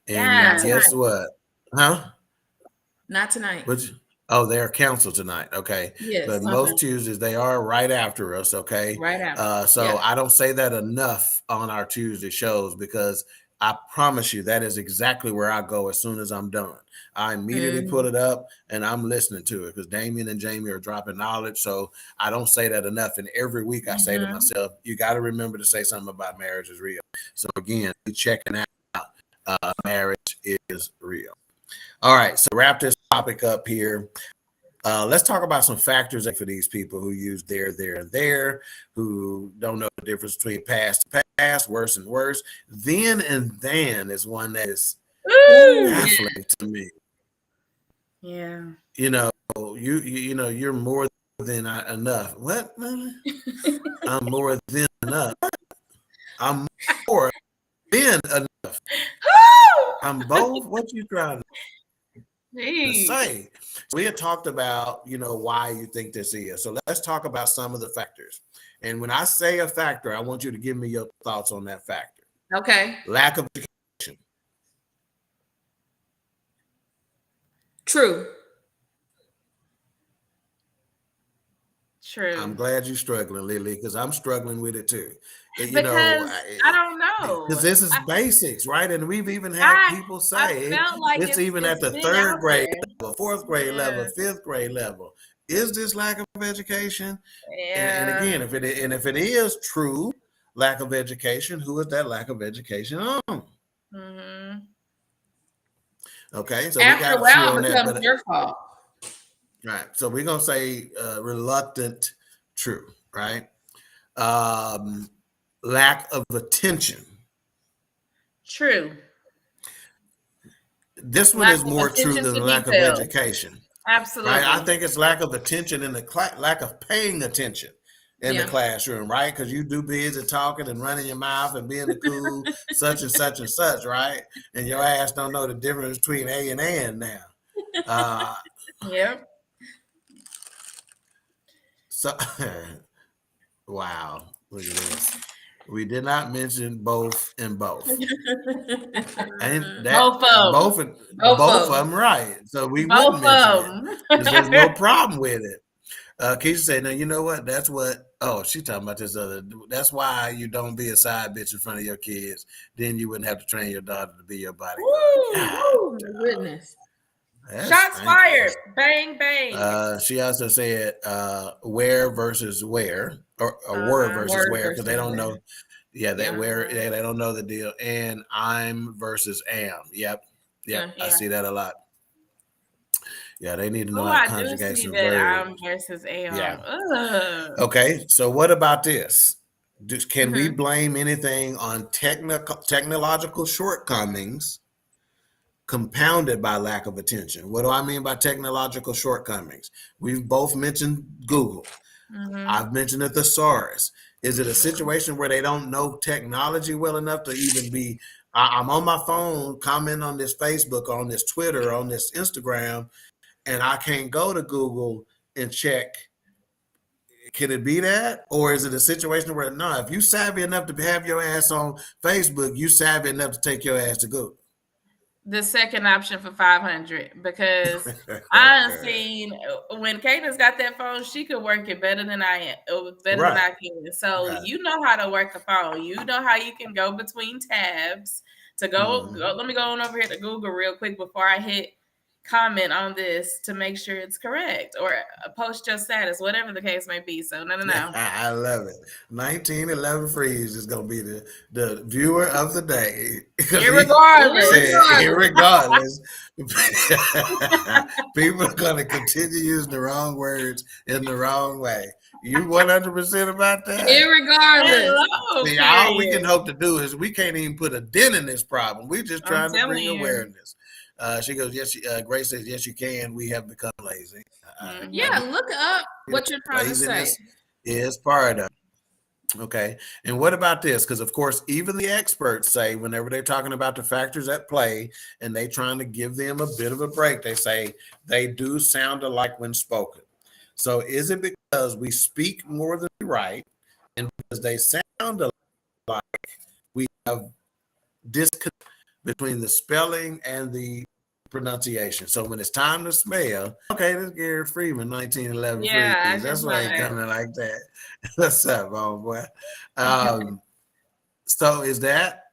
And guess what? Huh? Not tonight. They're canceled tonight. Okay. Yes. But most Tuesdays, they are right after us. Okay. Right after. So I don't say that enough on our Tuesday shows, because I promise you that is exactly where I go as soon as I'm done. I immediately put it up and I'm listening to it, because Damien and Jamie are dropping knowledge. So I don't say that enough. And every week I say to myself, you got to remember to say something about Marriage is Real. So again, be checking out Marriage is Real. All right, so wrap this topic up here. Let's talk about some factors for these people who use there, who don't know the difference between past to past, worse and worse. Then and then is one that is baffling to me. Yeah. You're more than enough. What? I'm more than enough. I'm more than enough. I'm both. What you trying to say? We had talked about, why you think this is. So let's talk about some of the factors. And when I say a factor, I want you to give me your thoughts on that factor. Okay. Lack of education. True. True. I'm glad you're struggling, Lily, because I'm struggling with it too. Because I don't know. Because this is basics, right? And we've even had people I say felt like it's even at the been third out grade there. level, fourth grade level, Yeah. fifth grade level. Is this lack of education? And Yeah. again, if it is true lack of education, who is that lack of education on? Mm-hmm. Okay, so After we got a a few while, on it that, becomes your fault. right. So we're gonna say reluctant, true, right? Lack of attention. True. This one Lack is of more true attention than to lack of detail. education, right? I Absolutely. think it's lack of attention in the class, lack of paying attention in the classroom, right? Because you do busy talking and running your mouth and being the cool such and such and such, right? And your ass don't know the difference between A and N now. Yep. So, wow, look at this. We did not mention both and both. And that Both of them. both of them, right? So we wouldn't Both mention of it them. because there's no problem with it. Keisha said, "Now you know what? That's what." Oh, she's talking about this other. That's why you don't be a side bitch in front of your kids. Then you wouldn't have to train your daughter to be your bodyguard. Oh my goodness! Shots fired! Bang bang. She also said, "Where versus where, or were versus where," because they don't know. Yeah, they they don't know the deal. And I'm versus am. Yep. Yeah. I see that a lot. Yeah, they need to know Oh, how I to do conjugate see some that verbs. I'm versus am. Yeah. Ugh. Okay, so what about this? Can we Mhm. blame anything on technological shortcomings compounded by lack of attention? What do I mean by technological shortcomings? We've both mentioned Google. Mhm. I've mentioned a thesaurus. Is it a situation where they don't know technology well enough to even be? I'm on my phone, comment on this Facebook, on this Twitter, on this Instagram, and I can't go to Google and check. Can it be that? Or is it a situation where, no, if you savvy enough to have your ass on Facebook, you savvy enough to take your ass to Google? The second option for 500, because I've seen when Cadence got that phone, she could work it better than I am, better than I can. So you know how to work a phone. You know how you can go between tabs to go. Let me go on over here to Google real quick before I hit comment on this to make sure it's correct, or post your status, whatever the case may be. So no. I love it. 1911 Freeze is going to be the viewer of the day. Irregardless. People are going to continue using the wrong words in the wrong way. You 100% about that? Irregardless. See, all we can hope to do is we can't even put a dent in this problem. We're just trying to bring awareness. She goes, yes. Grace says, yes, you can. We have become lazy. Look up what you're trying to say. Is part of it. Okay. And what about this? Because, of course, even the experts say whenever they're talking about the factors at play and they trying to give them a bit of a break, they say they do sound alike when spoken. So is it because we speak more than we write, and because they sound alike, we have disconnect between the spelling and the pronunciation? So when it's time to spell, okay, this is Gary Freeman, 1911 Freeze. That's why I coming like that. What's up, homeboy? So is that,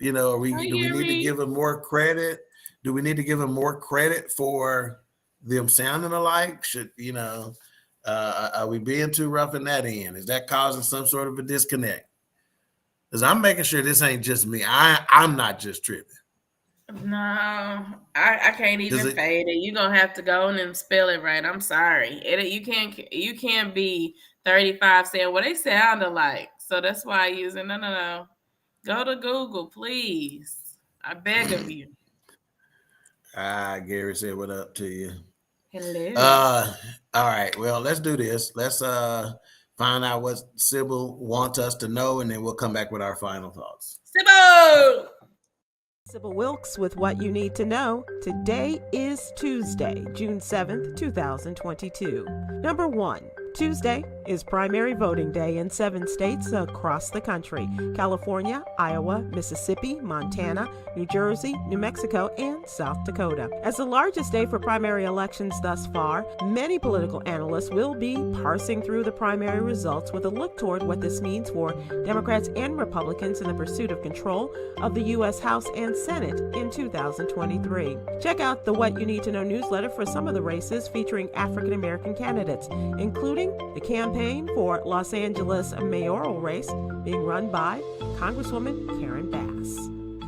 do we need to give him more credit? Do we need to give him more credit for them sounding alike? Are we being too rough in that end? Is that causing some sort of a disconnect? Because I'm making sure this ain't just me. I'm not just tripping. No, I can't even fade it. You're gonna have to go in and spell it right. I'm sorry. You can't be 35 saying, well, they sound alike. So that's why I use it. No. Go to Google, please. I beg of you. Gary said, what up to you? Hello. All right. Well, let's do this. Let's find out what Sybil wants us to know, and then we'll come back with our final thoughts. Sybil! Sybil Wilkes with what you need to know. Today is Tuesday, June 7th, 2022. Number 1. Tuesday is primary voting day in 7 states across the country: California, Iowa, Mississippi, Montana, New Jersey, New Mexico, and South Dakota. As the largest day for primary elections thus far, many political analysts will be parsing through the primary results with a look toward what this means for Democrats and Republicans in the pursuit of control of the U.S. House and Senate in 2023. Check out the What You Need to Know newsletter for some of the races featuring African American candidates, including the campaign for Los Angeles mayoral race being run by Congresswoman Karen Bass.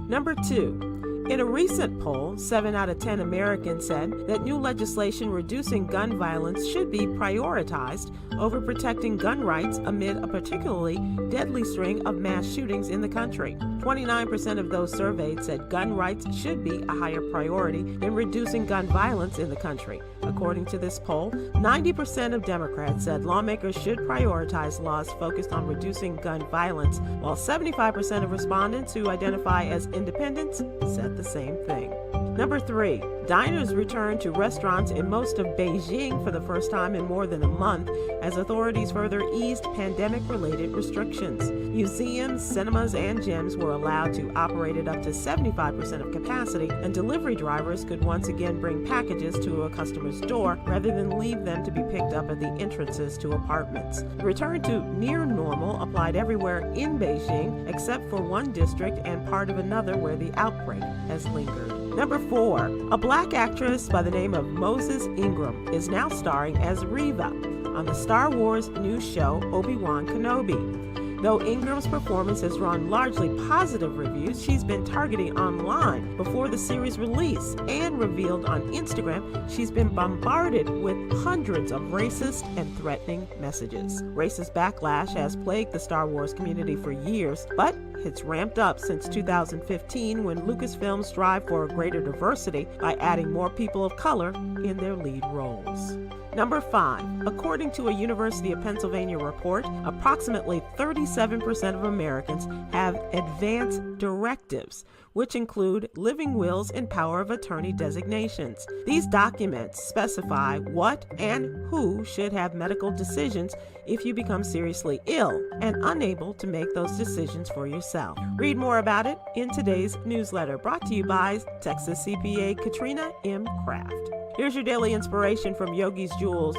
Number 2. In a recent poll, 7 out of 10 Americans said that new legislation reducing gun violence should be prioritized over protecting gun rights amid a particularly deadly string of mass shootings in the country. 29% of those surveyed said gun rights should be a higher priority than reducing gun violence in the country. According to this poll, 90% of Democrats said lawmakers should prioritize laws focused on reducing gun violence, while 75% of respondents who identify as independents said the same thing. Number 3, diners returned to restaurants in most of Beijing for the first time in more than a month as authorities further eased pandemic-related restrictions. Museums, cinemas, and gyms were allowed to operate at up to 75% of capacity, and delivery drivers could once again bring packages to a customer's door rather than leave them to be picked up at the entrances to apartments. The return to near normal applied everywhere in Beijing except for one district and part of another where the outbreak has lingered. Number 4, a black actress by the name of Moses Ingram is now starring as Reva on the Star Wars new show Obi-Wan Kenobi. Though Ingram's performance has drawn largely positive reviews, she's been targeting online before the series release and revealed on Instagram she's been bombarded with hundreds of racist and threatening messages. Racist backlash has plagued the Star Wars community for years, but it's ramped up since 2015 when Lucasfilm strived for greater diversity by adding more people of color in their lead roles. Number 5, according to a University of Pennsylvania report, approximately 37% of Americans have advance directives, which include living wills and power of attorney designations. These documents specify what and who should have medical decisions if you become seriously ill and unable to make those decisions for yourself. Read more about it in today's newsletter, brought to you by Texas CPA Katrina M. Kraft. Here's your daily inspiration from Yogi's Jewels.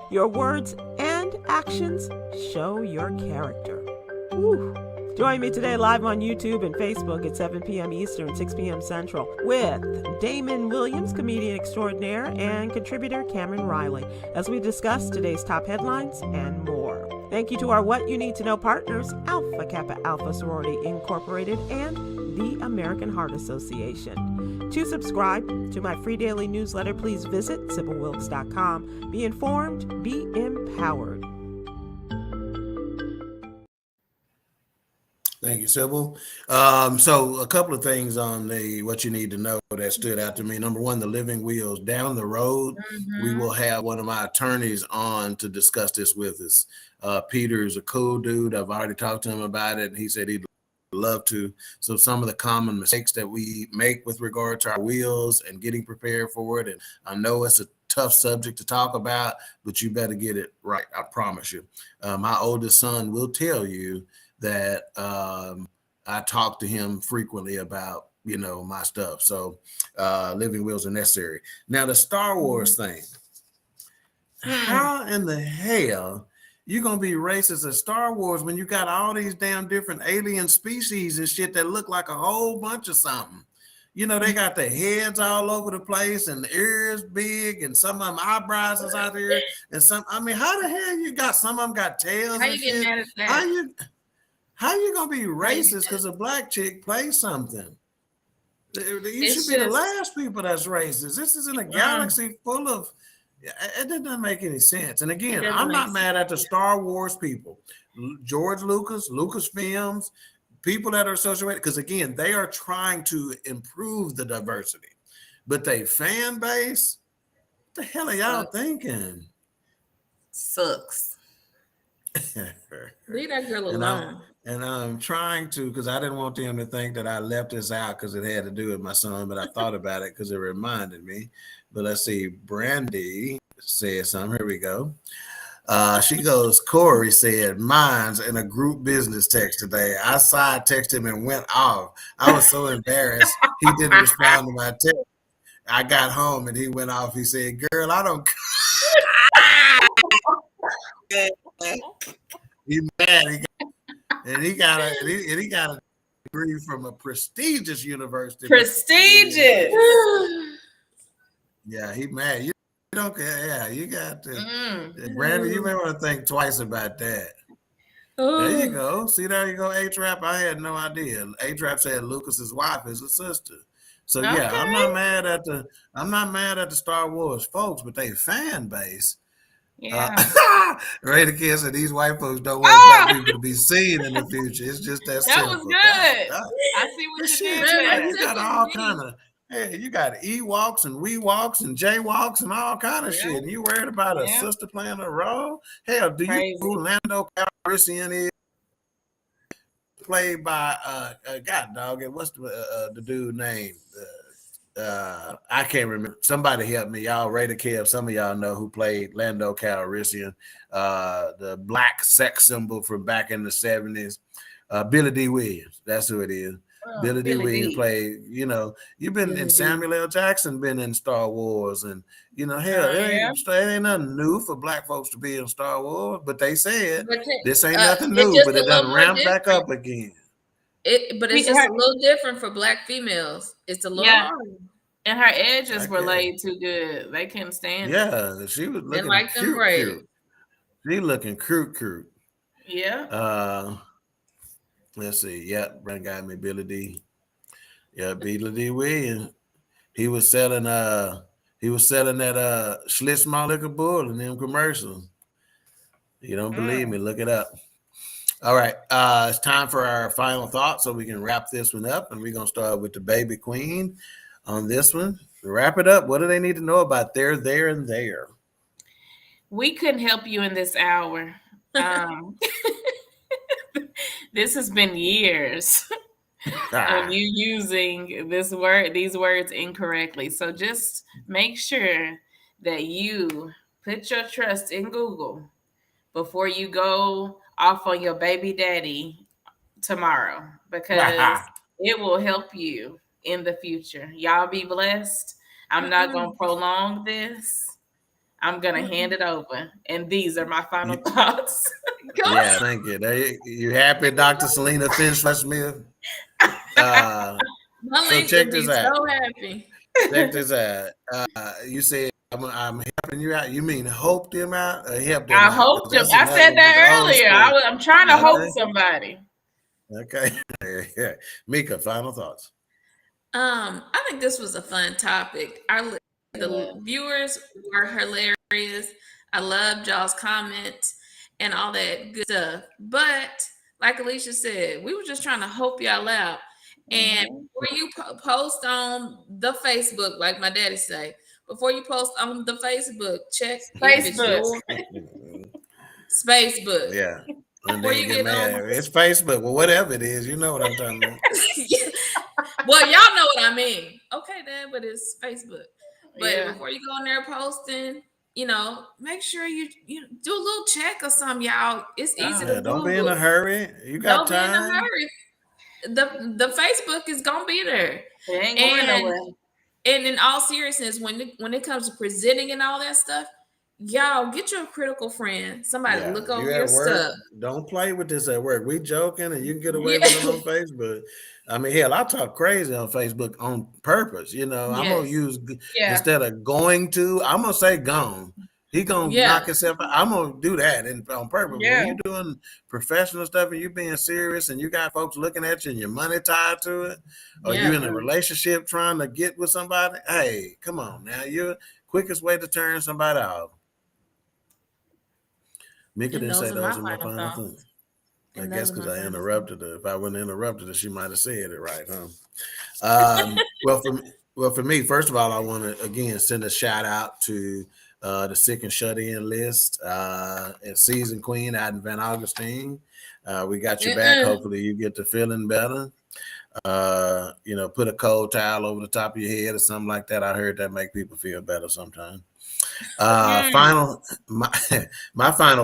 Your words and actions show your character. Woo. Join me today live on YouTube and Facebook at 7 p.m. Eastern, 6 p.m. Central with Damon Williams, comedian extraordinaire, and contributor Cameron Riley as we discuss today's top headlines and more. Thank you to our What You Need to Know partners, Alpha Kappa Alpha Sorority Incorporated and the American Heart Association. To subscribe to my free daily newsletter, please visit SybilWilkes.com. Be informed, be empowered. Thank you, Sybil. So a couple of things on the What You Need to Know that stood out to me. Number 1, the living wills. Down the road, we will have one of my attorneys on to discuss this with us. Peter's a cool dude. I've already talked to him about it. He said he'd love to. So some of the common mistakes that we make with regard to our wills and getting prepared for it. And I know it's a tough subject to talk about, but you better get it right. I promise you. My oldest son will tell you that I talk to him frequently about, my stuff. So living wills are necessary. Now, the Star Wars thing. How in the hell you going to be racist at Star Wars when you got all these damn different alien species and shit that look like a whole bunch of something? They got their heads all over the place and the ears big and some of them eyebrows is out here. And how the hell you got, some of them got tails How and you shit? get mad at that? How you gonna be racist because a black chick plays something? You should be the last people that's racist. This is in a galaxy full of. It doesn't make any sense. And again, I'm not mad at the Star Wars people, George Lucas, Lucasfilms, people that are associated, because again, they are trying to improve the diversity. But they fan base, what the hell are y'all thinking? Sucks. Leave that girl alone. And I'm trying to, because I didn't want them to think that I left this out because it had to do with my son, but I thought about it because it reminded me. But let's see, Brandy said something. Here we go. She goes, Corey said, mine's in a group business text today. I side texted him and went off. I was so embarrassed. He didn't respond to my text. I got home and he went off. He said, girl, I don't. He mad. He got a degree from a prestigious university. Prestigious. Yeah, he mad. You don't care. Yeah, you got to. Brandon, you may want to think twice about that. There you go. See, there you go, A-Trap. I had no idea. A-Trap said Lucas's wife is a sister. So yeah, Okay. I'm not mad at the Star Wars folks, but they fan base. Yeah. Raider Kid said these white folks don't want black people to be seen in the future. It's just that That simple. was good. I see what you Shit, did man, there. you got all kind of. Hey, you got E-Walks and We-Walks and J-Walks and all kind of shit. And you worried about a sister playing a role? Hell, do you know who Lando Calrissian is? Played by God dog it. What's the dude name? I can't remember. Somebody help me. Y'all Raider Kev. Some of y'all know who played Lando Calrissian, the black sex symbol from back in the 70s. Billy D. Williams. That's who it is. Billy D. Williams played, you've been in Samuel L. Jackson, been in Star Wars, and hell, it ain't nothing new for black folks to be in Star Wars, but they said this ain't nothing new, but it doesn't ramp back up again. But it's just a little different for black females. It's a little harder. And her edges were laid too good. They couldn't stand it. Yeah, she was looking like cute. She looking cute. Yeah. Let's see. Yep, Brent got me Billy D. Yeah, Billy D. Williams. He was selling that Schlitz Malt Liquor Bull in them commercials. You don't believe me? Look it up. All right. It's time for our final thoughts so we can wrap this one up. And we're going to start with the baby queen on this one. To wrap it up, what do they need to know about there, and there? We couldn't help you in this hour. This has been years of you using these words incorrectly. So just make sure that you put your trust in Google before you go off on your baby daddy tomorrow, because it will help you in the future. Y'all be blessed. I'm not going to prolong this. I'm going to hand it over. And these are my final thoughts. Yeah, thank you. You happy, Dr. Selena Finch-Smith? So check this out. So happy. Check this out. You said I'm helping you out. You mean help them out or help them out? I hope them. I said that earlier. I'm trying to hope somebody. Okay. Yeah. Mika, final thoughts. I think this was a fun topic. The viewers were hilarious. I loved y'all's comments and all that good stuff. But like Alicia said, we were just trying to help y'all out. And before you post on the Facebook, like my daddy say, before you post on the Facebook, check Facebook. Facebook. Yeah. And then you get mad. It's Facebook. Well, whatever it is, you know what I'm talking about. Well, y'all know what I mean. Okay, Dad, but it's Facebook. But before you go in there posting, make sure you do a little check or something, y'all. It's easy to don't be in a hurry. You got time. Don't be in a hurry. The Facebook is gonna be there. It ain't going nowhere. And in all seriousness, when it comes to presenting and all that stuff, y'all get your critical friend, somebody to look over your stuff. Don't play with this at work. We joking and you can get away with it on Facebook. I mean, hell, I talk crazy on Facebook on purpose. I'm gonna use instead of going to, I'm gonna say gone. He gonna knock himself out. I'm gonna do that on purpose. When you're doing professional stuff and you being serious and you got folks looking at you and your money tied to it, or you in a relationship trying to get with somebody, hey, come on now. You're quickest way to turn somebody off. Mika didn't say those are my final thoughts. I guess because I interrupted her. If I wouldn't interrupted her, she might have said it right, huh? Well, for me, first of all, I want to again send a shout out to the sick and shut in list and season queen out in Van Augustine. We got your back. Hopefully, you get to feeling better. Put a cold towel over the top of your head or something like that. I heard that make people feel better sometimes. My final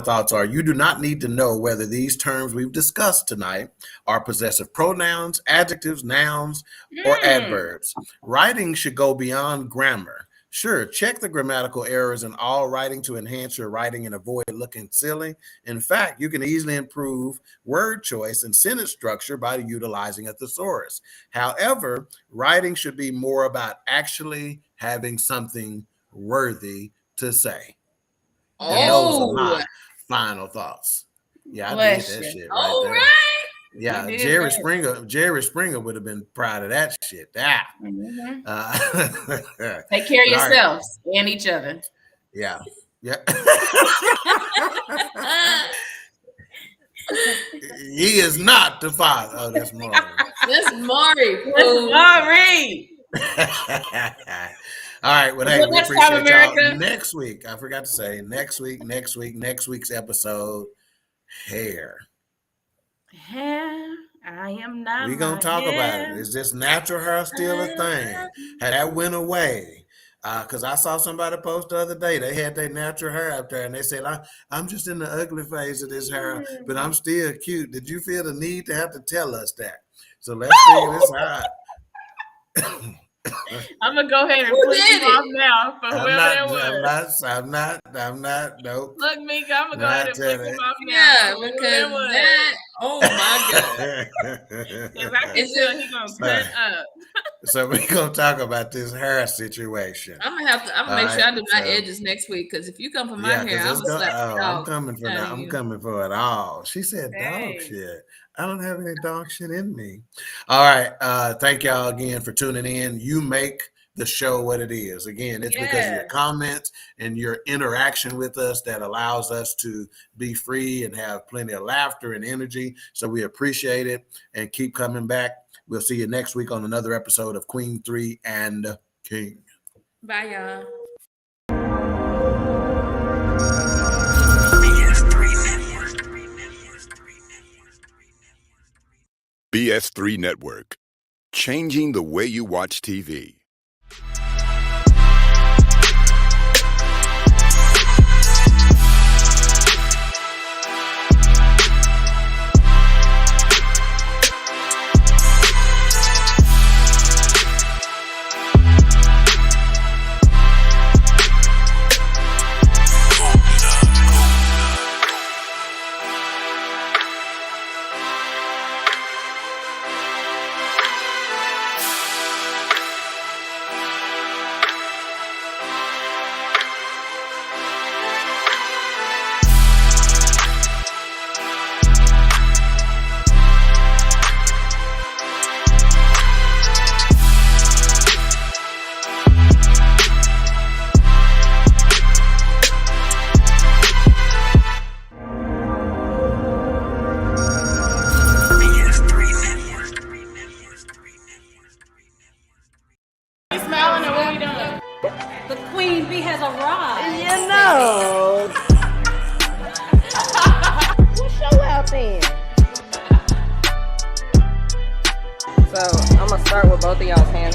thoughts are: you do not need to know whether these terms we've discussed tonight are possessive pronouns, adjectives, nouns, or adverbs. Writing should go beyond grammar. Sure, check the grammatical errors in all writing to enhance your writing and avoid looking silly. In fact, you can easily improve word choice and sentence structure by utilizing a thesaurus. However, writing should be more about actually having something worthy to say. And those are my final thoughts. Yeah, I did that shit right there. Yeah, Jerry Springer would have been proud of that shit. Take care of yourselves and each other. Yeah. He is not the father. Oh, that's Maury. That's Maury. All right. Well, hey, we appreciate y'all. Next week, I forgot to say, next week's episode, hair. I am not. We're going to talk about it. Is this natural hair still a thing? Had that went away? Because I saw somebody post the other day. They had their natural hair up there, and they said, I'm just in the ugly phase of this hair, but I'm still cute. Did you feel the need to have to tell us that? So let's figure this out. I'm gonna go ahead and flip you off now for whoever that was. I'm not. Nope. Look, Mika, I'm gonna go ahead and flip him off now. Yeah, because that. Oh my God. If I can tell, he's gonna cut up. So we're gonna talk about this hair situation. I'm gonna make sure I do my edges next week, because if you come for my hair, I'm gonna slap the dog. I'm coming for it all. She said dog shit. I don't have any dog shit in me. All right. Thank y'all again for tuning in. You make the show what it is. Again, it's because of your comments and your interaction with us that allows us to be free and have plenty of laughter and energy. So we appreciate it and keep coming back. We'll see you next week on another episode of Queen3 and King. Bye, y'all. BS3 Network, changing the way you watch TV. So I'm gonna start with both of y'all's hands.